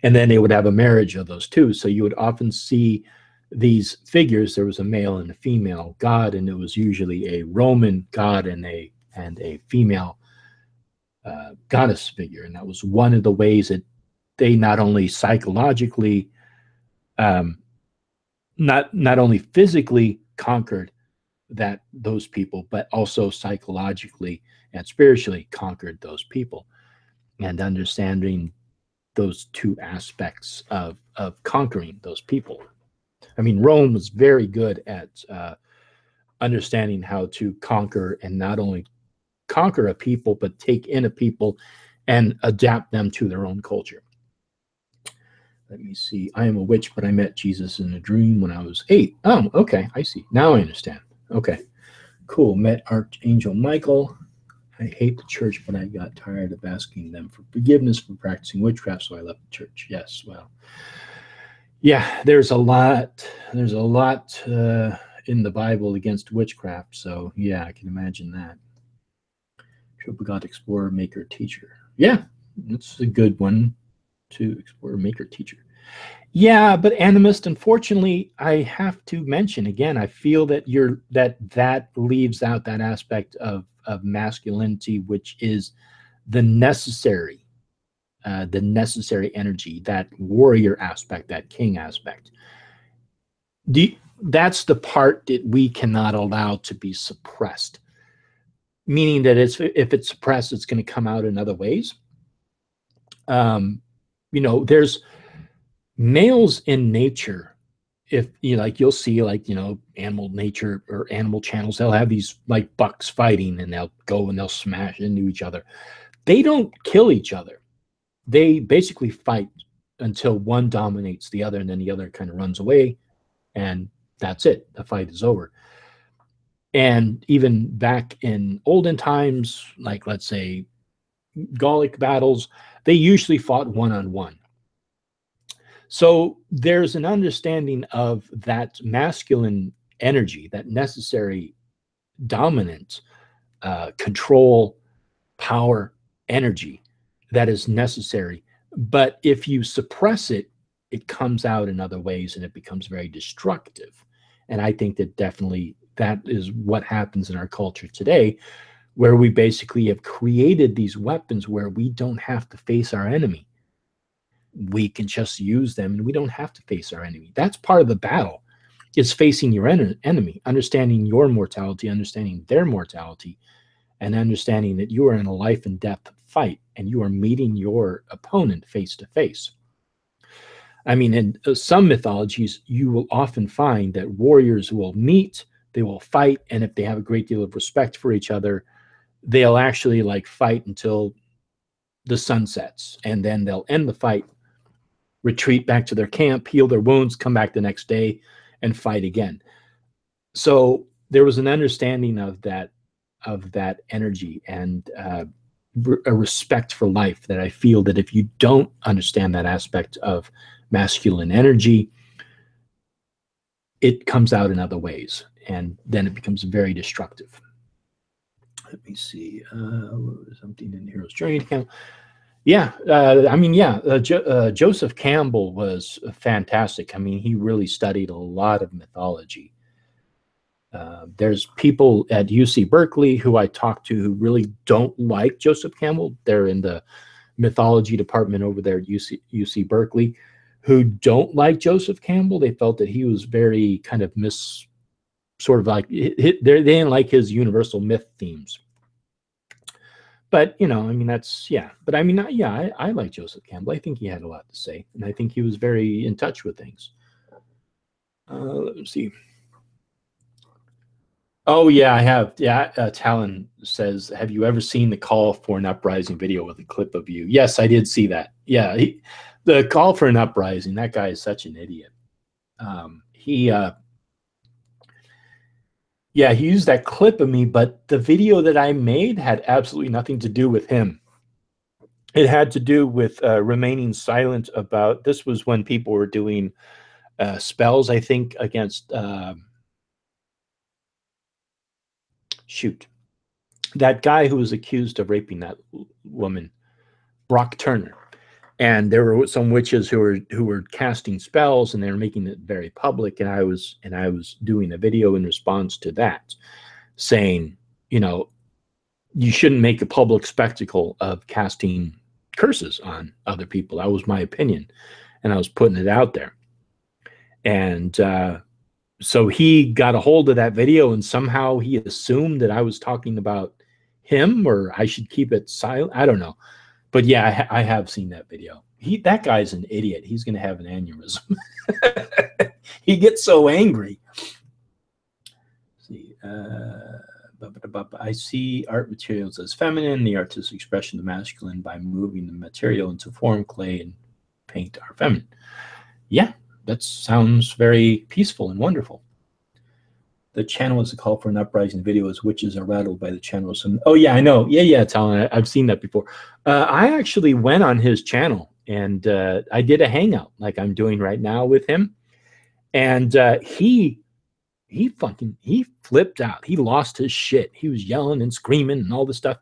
and then they would have a marriage of those two. So you would often see these figures. There was a male and a female god, and it was usually a Roman god and a female goddess figure, and that was one of the ways that they not only psychologically, not only physically conquered those people, but also psychologically and spiritually conquered those people. And understanding those two aspects of conquering those people. I mean, Rome was very good at understanding how to conquer, and not only conquer a people, but take in a people and adapt them to their own culture. Let me see. I am a witch, but I met Jesus in a dream when I was 8. Oh, okay. I see. Now I understand. Okay. Cool. Met Archangel Michael. I hate the church, but I got tired of asking them for forgiveness for practicing witchcraft, so I left the church. Yes. Well, yeah, there's a lot in the Bible against witchcraft. So yeah, I can imagine that. Trope of God, explorer, maker, teacher. Yeah, that's a good one. To explorer, maker, teacher. Yeah, but animist, unfortunately, I have to mention again, I feel that that leaves out that aspect of masculinity, which is the necessary energy, that warrior aspect, that king aspect. That's the part that we cannot allow to be suppressed. Meaning that if it's suppressed, it's going to come out in other ways. There's males in nature. If you'll see animal nature or animal channels, they'll have these like bucks fighting, and they'll go and they'll smash into each other. They don't kill each other. They basically fight until one dominates the other, and then the other kind of runs away, and that's it. The fight is over. And even back in olden times, like let's say Gallic battles, they usually fought one-on-one. So there's an understanding of that masculine energy, that necessary dominant control, power, energy that is necessary. But if you suppress it, it comes out in other ways, and it becomes very destructive. And I think that definitely that is what happens in our culture today, where we basically have created these weapons where we don't have to face our enemy. We can just use them, and we don't have to face our enemy. That's part of the battle. It's facing your enemy, understanding your mortality, understanding their mortality, and understanding that you are in a life and death fight, and you are meeting your opponent face to face. I mean, in some mythologies, you will often find that warriors will meet, they will fight, and if they have a great deal of respect for each other, they'll actually fight until the sun sets, and then they'll end the fight, retreat back to their camp, heal their wounds, come back the next day, and fight again. So there was an understanding of that energy and a respect for life, that I feel that if you don't understand that aspect of masculine energy, it comes out in other ways, and then it becomes very destructive. Let me see. Something in Hero's Journey to Campbell. Yeah, Joseph Campbell was fantastic. I mean, he really studied a lot of mythology. There's people at UC Berkeley who I talk to who really don't like Joseph Campbell. They're in the mythology department over there at UC Berkeley, who don't like Joseph Campbell. They felt that he was very kind of they didn't like his universal myth themes. But, I mean, that's, yeah. But I mean, I like Joseph Campbell. I think he had a lot to say, and I think he was very in touch with things. Let's see. Oh, yeah, I have. Yeah, Talon says, have you ever seen the Call for an Uprising video with a clip of you? Yes, I did see that. Yeah, the Call for an Uprising, that guy is such an idiot. He used that clip of me, but the video that I made had absolutely nothing to do with him. It had to do with remaining silent about, this was when people were doing spells, I think, against shoot, that guy who was accused of raping that woman, Brock Turner. And there were some witches who were casting spells, and they were making it very public. And I was doing a video in response to that, saying, you know, you shouldn't make a public spectacle of casting curses on other people. That was my opinion, and I was putting it out there. And so he got a hold of that video, and somehow he assumed that I was talking about him, or I should keep it silent. I don't know. But yeah, I have seen that video. That guy's an idiot. He's going to have an aneurysm. He gets so angry. Let's see, I see art materials as feminine, the artistic expression of masculine, by moving the material into form, clay, and paint are feminine. Yeah, that sounds very peaceful and wonderful. The channel is a call for an uprising video as witches are rattled by the channel. Oh, yeah, I know. Yeah, Talon. I've seen that before. I actually went on his channel, and I did a hangout like I'm doing right now with him. And he flipped out. He lost his shit. He was yelling and screaming and all this stuff.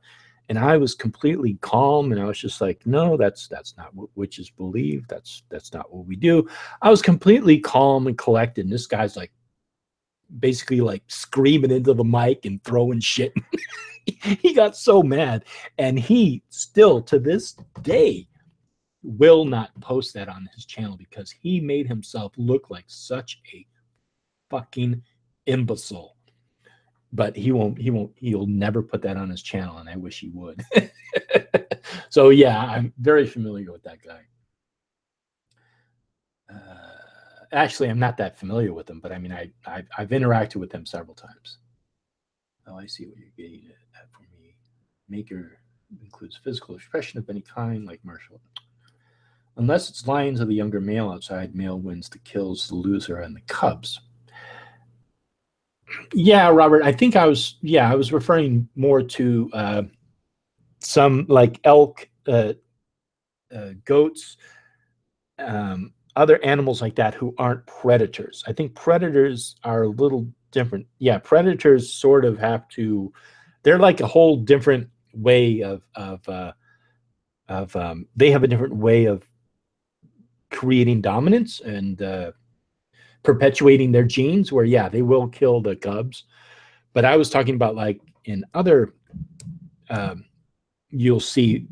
And I was completely calm, and I was just like, no, that's not what witches believe. That's not what we do. I was completely calm and collected. And this guy's like, basically like screaming into the mic and throwing shit. He got so mad, and he still to this day will not post that on his channel because he made himself look like such a fucking imbecile. But he'll never put that on his channel, and I wish he would. So yeah, I'm very familiar with that guy. Actually, I'm not that familiar with him, but I mean, I've interacted with him several times. Oh, I see what you're getting at for me. Maker includes physical expression of any kind, like martial. Unless it's lions of the younger male outside, male wins the kills, the loser, and the cubs. Yeah, Robert, I think I was referring more to some like elk, goats, other animals like that who aren't predators. I think predators are a little different. Yeah, predators sort of have to, they're like a whole different way they have a different way of creating dominance and perpetuating their genes, where yeah, they will kill the cubs. But I was talking about like in other, you'll see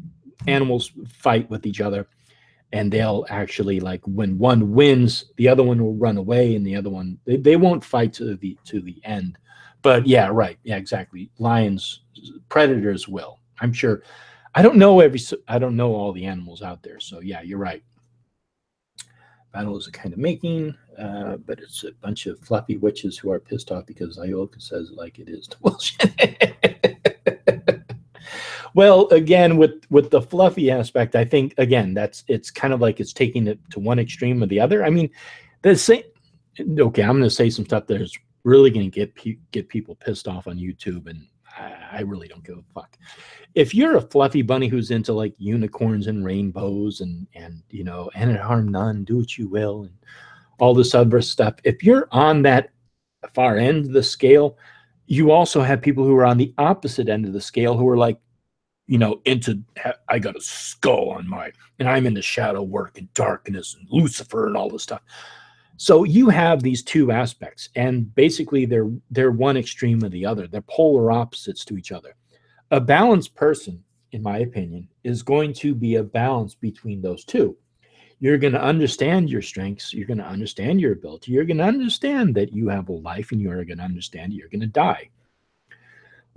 animals fight with each other, and they'll actually, like, when one wins, the other one will run away, and the other one, they won't fight to the end. But yeah, right, yeah, exactly. Lions, predators will. I'm sure. I don't know all the animals out there, so yeah, you're right. Battle is a kind of making, but it's a bunch of fluffy witches who are pissed off because Ioka says like it is. Well, again, with the fluffy aspect, I think again it's kind of like it's taking it to one extreme or the other. I mean, the same. Okay, I'm going to say some stuff that is really going to get people pissed off on YouTube, and I really don't give a fuck. If you're a fluffy bunny who's into like unicorns and rainbows and you know, and it harm none, do what you will, and all this other stuff, if you're on that far end of the scale, you also have people who are on the opposite end of the scale who are like, you know, into, I got a skull on my, and I'm into shadow work and darkness and Lucifer and all this stuff. So you have these two aspects, and basically they're one extreme or the other. They're polar opposites to each other. A balanced person, in my opinion, is going to be a balance between those two. You're going to understand your strengths. You're going to understand your ability. You're going to understand that you have a life, and you're going to understand you're going to die.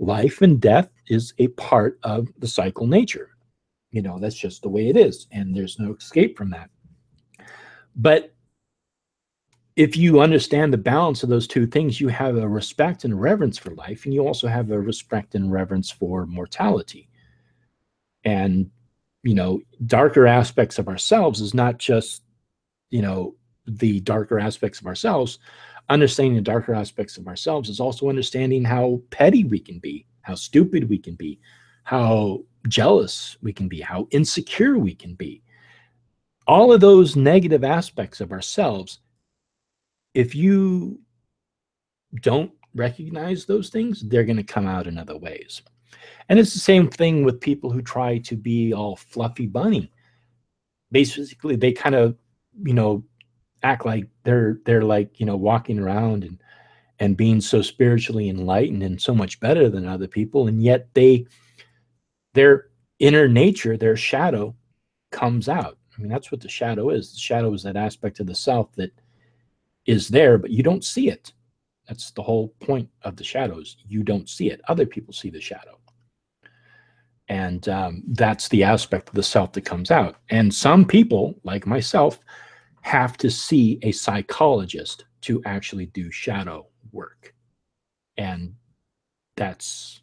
Life and death is a part of the cycle nature. You know, that's just the way it is, and there's no escape from that. But if you understand the balance of those two things, you have a respect and a reverence for life, and you also have a respect and reverence for mortality. And, you know, darker aspects of ourselves is not just, you know, the darker aspects of ourselves. Understanding the darker aspects of ourselves is also understanding how petty we can be, how stupid we can be, how jealous we can be, how insecure we can be. All of those negative aspects of ourselves, if you don't recognize those things, they're going to come out in other ways. And it's the same thing with people who try to be all fluffy bunny. Basically, they kind of, you know, act like they're like, you know, walking around and being so spiritually enlightened and so much better than other people, and yet their inner nature, their shadow, comes out. I mean, that's what the shadow is. The shadow is that aspect of the self that is there, but you don't see it. That's the whole point of the shadows. You don't see it. Other people see the shadow. And that's the aspect of the self that comes out. And some people, like myself, have to see a psychologist to actually do shadow work. And that's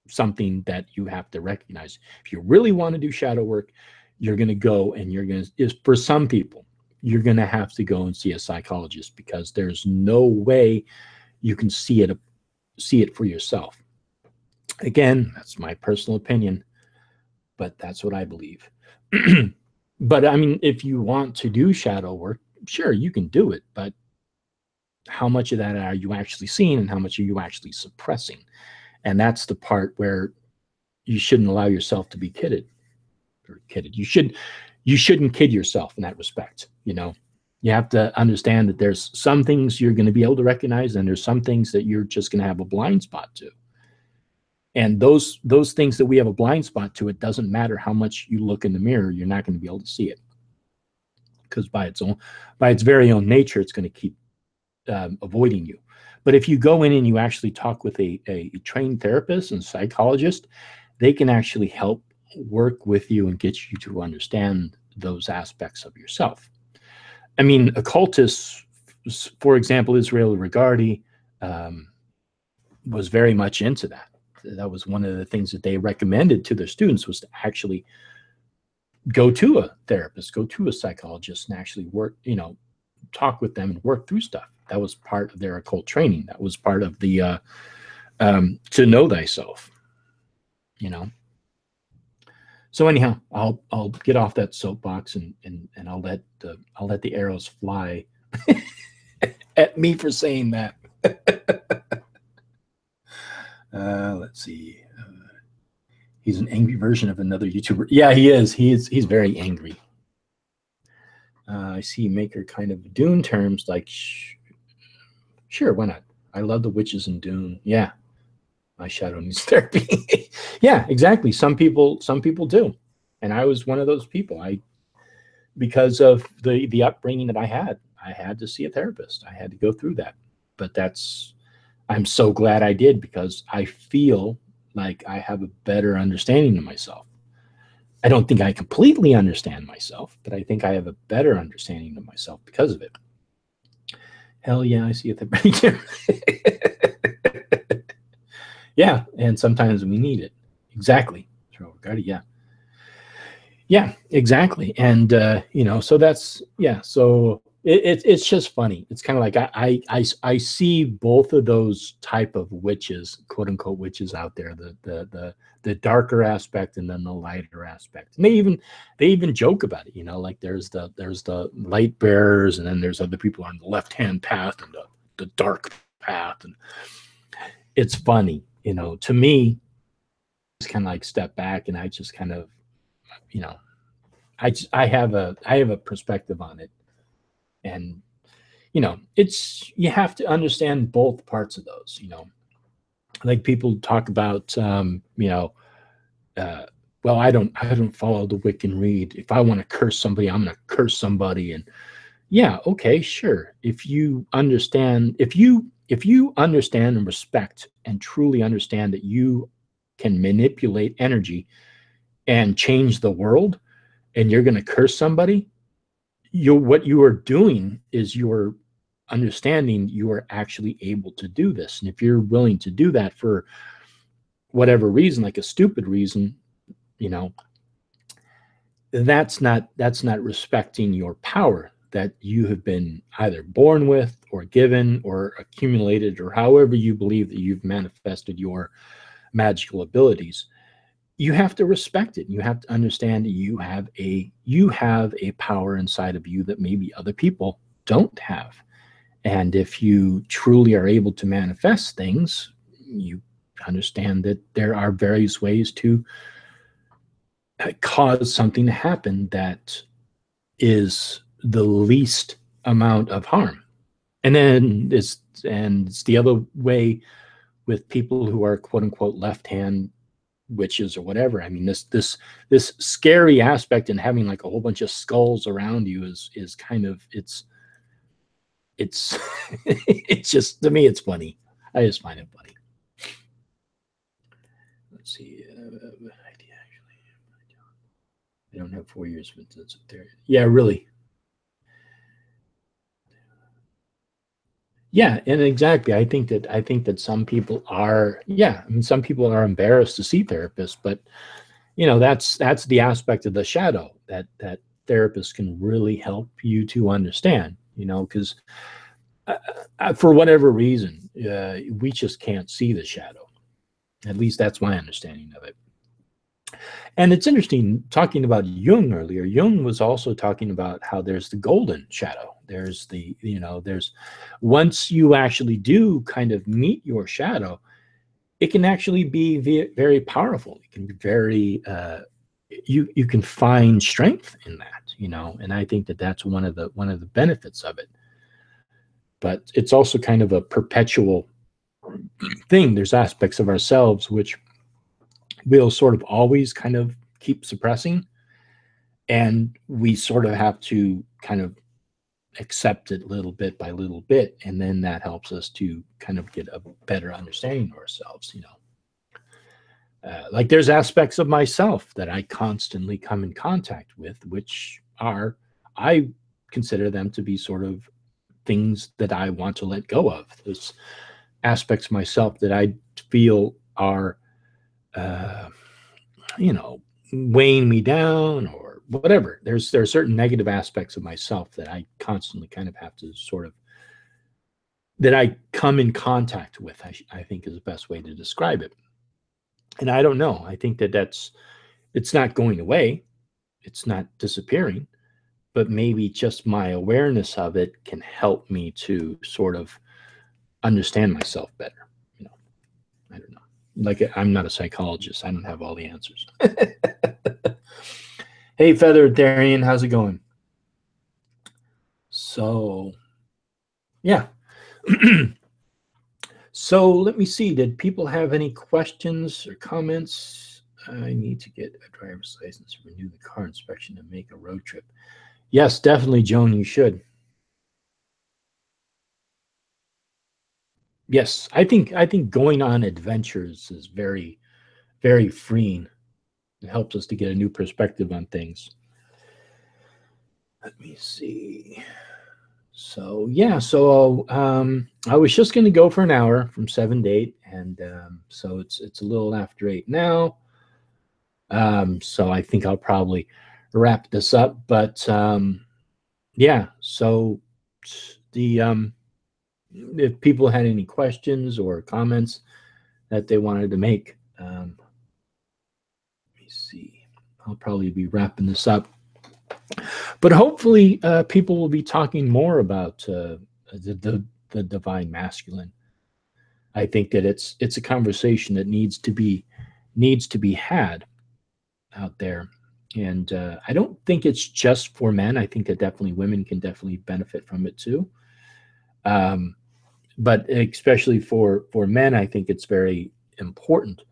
something that you have to recognize. If you really want to do shadow work, you're going to go and you're going to, for some people, you're going to have to go and see a psychologist, because there's no way you can see it for yourself. Again, that's my personal opinion, but that's what I believe. But I mean, if you want to do shadow work, sure, you can do it, but how much of that are you actually seeing and how much are you actually suppressing? And that's the part where you shouldn't allow yourself to be kidded. You shouldn't kid yourself in that respect. You know, you have to understand that there's some things you're going to be able to recognize, and there's some things that you're just going to have a blind spot to. And those things that we have a blind spot to, it doesn't matter how much you look in the mirror, you're not going to be able to see it, because by its very own nature, it's going to keep avoiding you. But if you go in and you actually talk with a trained therapist and psychologist, they can actually help work with you and get you to understand those aspects of yourself. I mean, occultists, for example, Israel Regardie, was very much into that. That was one of the things that they recommended to their students, was to actually go to a therapist, go to a psychologist, and actually work, you know, talk with them and work through stuff. That was part of their occult training. That was part of the to know thyself, you know. So anyhow, I'll get off that soapbox and I'll let the arrows fly at me for saying that. Let's see. He's an angry version of another YouTuber. Yeah, he is. He's very angry. I see Maker kind of Dune terms like, sure, why not? I love the witches in Dune. Yeah, my shadow needs therapy. Yeah, exactly. Some people do, and I was one of those people. Because of the upbringing that I had to see a therapist. I had to go through that. But I'm so glad I did, because I feel like I have a better understanding of myself. I don't think I completely understand myself, but I think I have a better understanding of myself because of it. Hell yeah, I see it. Yeah, and sometimes we need it. Exactly. Yeah. Yeah, exactly. And you know, so that's, yeah, so it's just funny. It's kind of like I see both of those type of witches, quote unquote witches, out there, the darker aspect and then the lighter aspect. And they even joke about it, you know, like there's the light bearers, and then there's other people on the left-hand path and the dark path. And it's funny, you know, to me. Just kind of like step back, and I just kind of, you know, I have a perspective on it. And you know, you have to understand both parts of those, you know. Like people talk about you know, well, I don't follow the Wiccan Read. If I want to curse somebody, I'm going to curse somebody. And yeah, okay, sure. If you understand and respect and truly understand that you can manipulate energy and change the world, and you're going to curse somebody, what you are doing is you're understanding you are actually able to do this. And if you're willing to do that for whatever reason, like a stupid reason, you know, that's not respecting your power that you have been either born with or given or accumulated, or however you believe that you've manifested your magical abilities. You have to respect it. You have to understand that you have a power inside of you that maybe other people don't have. And if you truly are able to manifest things, you understand that there are various ways to cause something to happen that is the least amount of harm. And then it's the other way with people who are quote unquote left hand witches or whatever. I mean, this scary aspect in having like a whole bunch of skulls around you is kind of it's it's just, to me, it's funny. I just find it funny. Let's see. I don't have 4 years of intensive therapy. Yeah, really. Yeah, and exactly. I think that some people are, yeah, I mean, some people are embarrassed to see therapists, but that's the aspect of the shadow that therapists can really help you to understand, because for whatever reason, we just can't see the shadow. At least that's my understanding of it. And it's interesting talking about Jung earlier. Jung was also talking about how there's the golden shadow. There's there's once you actually do kind of meet your shadow, it can actually be very powerful. It can be very, you can find strength in that, and I think that that's one of the benefits of it. But it's also kind of a perpetual thing. There's aspects of ourselves which we'll sort of always kind of keep suppressing, and we sort of have to kind of accept it little bit by little bit, and then that helps us to kind of get a better understanding of ourselves. Like there's aspects of myself that I constantly come in contact with, which I consider them to be sort of things that I want to let go of. There's aspects of myself that I feel are, uh, weighing me down or whatever. There are certain negative aspects of myself that I constantly kind of have to sort of, that I come in contact with, I think is the best way to describe it. And I don't know. I think it's not going away. It's not disappearing, but maybe just my awareness of it can help me to sort of understand myself better. I don't know. Like, I'm not a psychologist. I don't have all the answers. Hey, Feather Darian, how's it going? So, yeah. So let me see. Did people have any questions or comments? I need to get a driver's license, renew the car inspection, and make a road trip. Yes, definitely, Joan, you should. Yes, I think going on adventures is very, very freeing. It helps us to get a new perspective on things. Let me see. So yeah, so I was just going to go for an hour from 7 to 8, and so it's a little after 8 now. So I think I'll probably wrap this up. But yeah, so the if people had any questions or comments that they wanted to make, let me see. I'll probably be wrapping this up. But hopefully, people will be talking more about the divine masculine. I think that it's a conversation that needs to be had out there, and I don't think it's just for men. I think that definitely women can definitely benefit from it too. Um, but especially for men, I think it's very important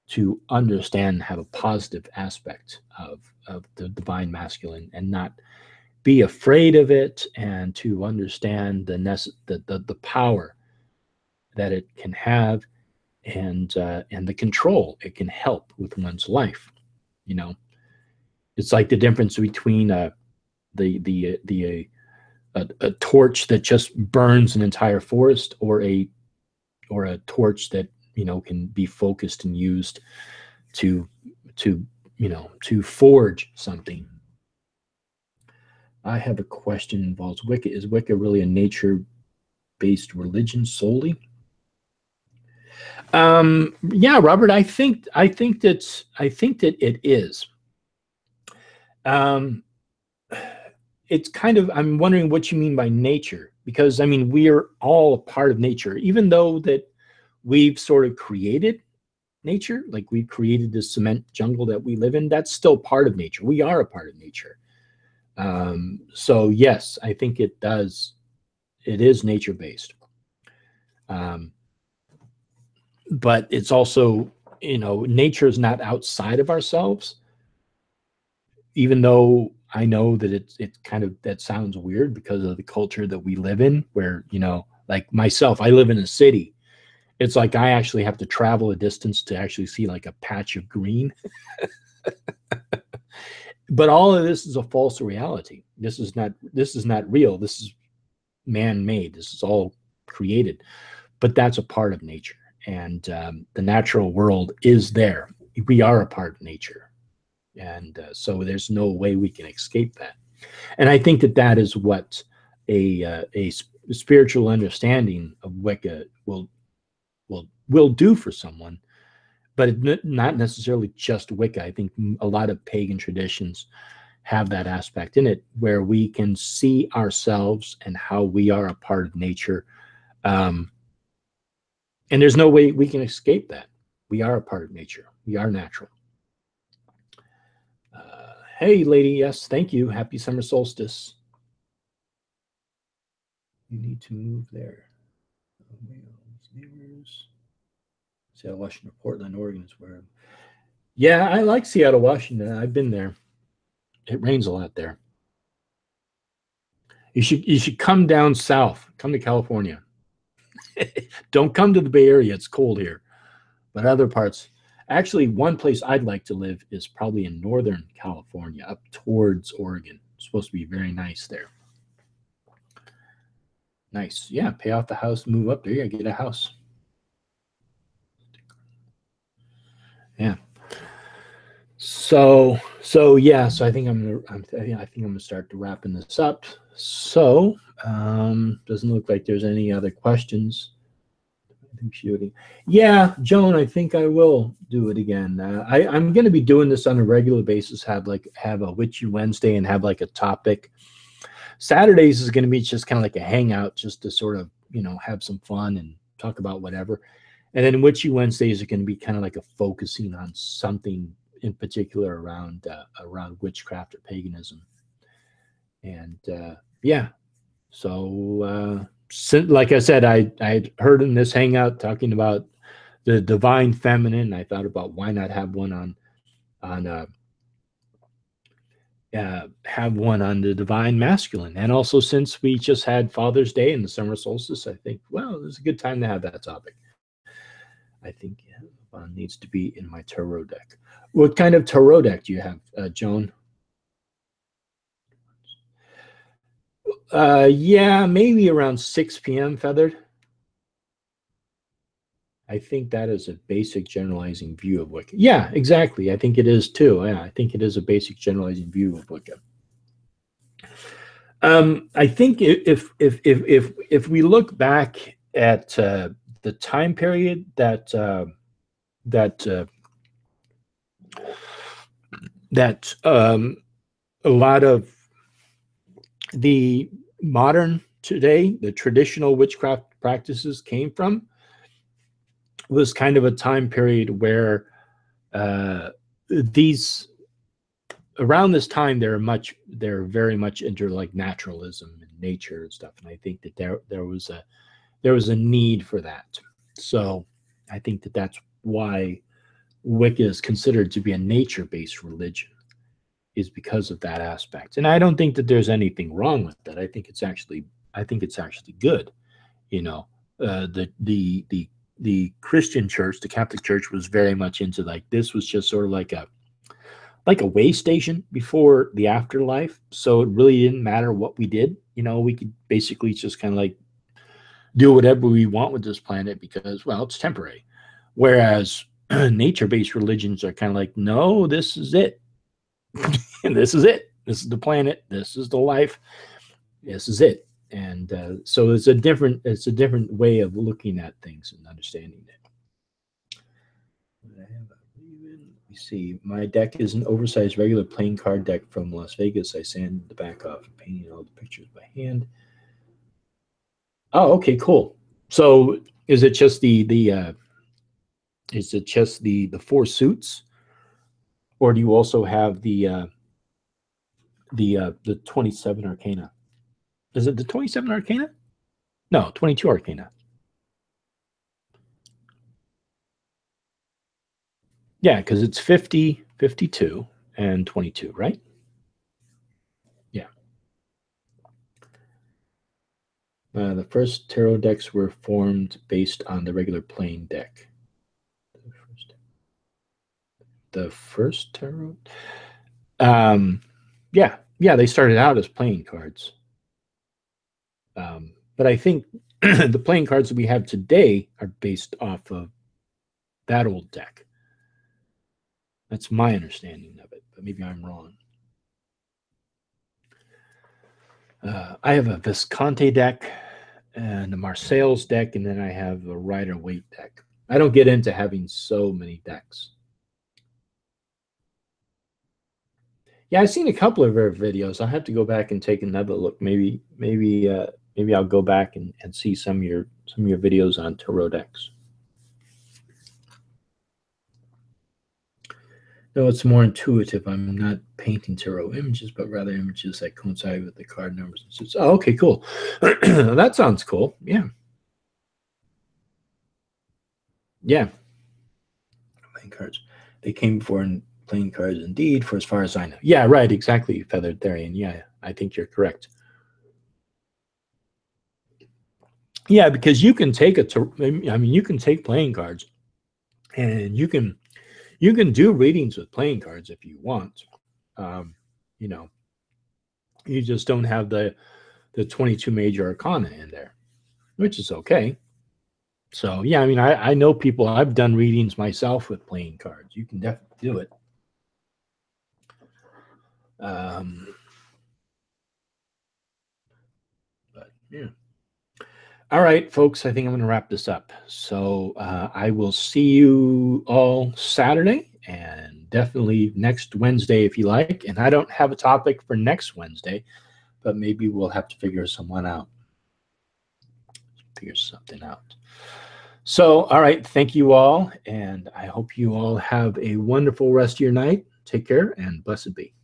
to understand and have a positive aspect of the divine masculine and not be afraid of it, and to understand the power that it can have, and the control it can help with one's life. You know, it's like the difference between a torch that just burns an entire forest, or a torch that can be focused and used to to forge something. I have a question involves Wicca. Is Wicca really a nature-based religion solely? Yeah, Robert. I think that it is. Um, it's kind of. I'm wondering what you mean by nature, because I mean, we are all a part of nature, even though that we've sort of created nature, like we've created this cement jungle that we live in. That's still part of nature. We are a part of nature. So yes, I think it does. It is nature based, um, but it's also, nature is not outside of ourselves. Even though I know that it's kind of, that sounds weird because of the culture that we live in, where like myself, I live in a city. It's like I actually have to travel a distance to actually see like a patch of green. But all of this is a false reality. This is not real. This is man-made. This is all created, but that's a part of nature. And the natural world is there. We are a part of nature, and so there's no way we can escape that. And I think that that is what a spiritual understanding of Wicca will do for someone, but not necessarily just Wicca. I think a lot of pagan traditions have that aspect in it, where we can see ourselves and how we are a part of nature. Um, and there's no way we can escape that. We are a part of nature. We are natural. Hey, lady, yes, thank you. Happy summer solstice. You need to move there. Neighbors. Seattle, Washington, Portland, Oregon is where. Yeah, I like Seattle, Washington. I've been there. It rains a lot there. You should come down south. Come to California. Don't come to the Bay Area. It's cold here. But other parts, actually, one place I'd like to live is probably in Northern California, up towards Oregon. It's supposed to be very nice there. Nice. Yeah, pay off the house, move up there. Yeah, get a house. Yeah. So yeah. So I think I think I'm gonna start to wrapping this up. So doesn't look like there's any other questions. I think shooting. Yeah, Joan, I think I will do it again. I'm going to be doing this on a regular basis. Have a Witchy Wednesday and have like a topic. Saturdays is going to be just kind of like a hangout, just to sort of have some fun and talk about whatever. And then Witchy Wednesdays are going to be kind of like a focusing on something in particular around witchcraft or paganism. And yeah, so like I said, I heard in this hangout talking about the divine feminine. I thought about why not have one on have one on the divine masculine. And also, since we just had Father's Day and the summer solstice, I think, well, it's a good time to have that topic. I think one needs to be in my tarot deck. What kind of tarot deck do you have, Joan? Yeah, maybe around 6 p.m. Feathered. I think that is a basic generalizing view of Wicca. Yeah, exactly. I think it is too. Yeah, I think it is a basic generalizing view of Wicca. I think if we look back at the time period that a lot of the modern today, the traditional witchcraft practices came from, was kind of a time period where these around this time they're very much into like naturalism and nature and stuff, and I think that there was a need for that. So I think that that's why Wicca is considered to be a nature-based religion, is because of that aspect. And I don't think that there's anything wrong with that. I think it's actually good. You know, the Christian church, the Catholic Church, was very much into, like, this was just sort of like a way station before the afterlife. So it really didn't matter what we did. We could basically just kind of like do whatever we want with this planet because, well, it's temporary. Whereas nature-based religions are kind of like, no, this is it. And this is it. This is the planet. This is the life. This is it. And so it's a different way of looking at things and understanding it. Let me see. My deck is an oversized regular playing card deck from Las Vegas. I sanded the back off and painted all the pictures by hand. Oh, okay, cool. So is it just the four suits, or do you also have the 27 arcana? Is it the 27 arcana? No, 22 arcana. Yeah, because it's 50, 52, and 22, right? Yeah. The first tarot decks were formed based on the regular playing deck. The first tarot? Um, yeah, yeah, they started out as playing cards. But I think the playing cards that we have today are based off of that old deck. That's my understanding of it, but maybe I'm wrong. I have a Visconti deck and a Marseilles deck, and then I have a Rider Waite deck. I don't get into having so many decks. Yeah, I've seen a couple of her videos. I'll have to go back and take another look. Maybe I'll go back and see some of your videos on tarot decks. No, it's more intuitive. I'm not painting tarot images, but rather images that coincide with the card numbers. Oh, okay, cool. That sounds cool. Yeah, yeah. Playing cards. They came before in playing cards, indeed, for as far as I know. Yeah, right. Exactly, Feathered Therian. Yeah, I think you're correct. Yeah, because you can take I mean, you can take playing cards, and you can do readings with playing cards if you want. Um, you know, you just don't have the 22 major arcana in there, which is okay. So yeah, I mean, I know people. I've done readings myself with playing cards. You can definitely do it. Um, but yeah. All right, folks. I think I'm going to wrap this up. So I will see you all Saturday and definitely next Wednesday if you like. And I don't have a topic for next Wednesday, but maybe we'll have to figure someone out. Figure something out. So, all right. Thank you all. And I hope you all have a wonderful rest of your night. Take care and blessed be.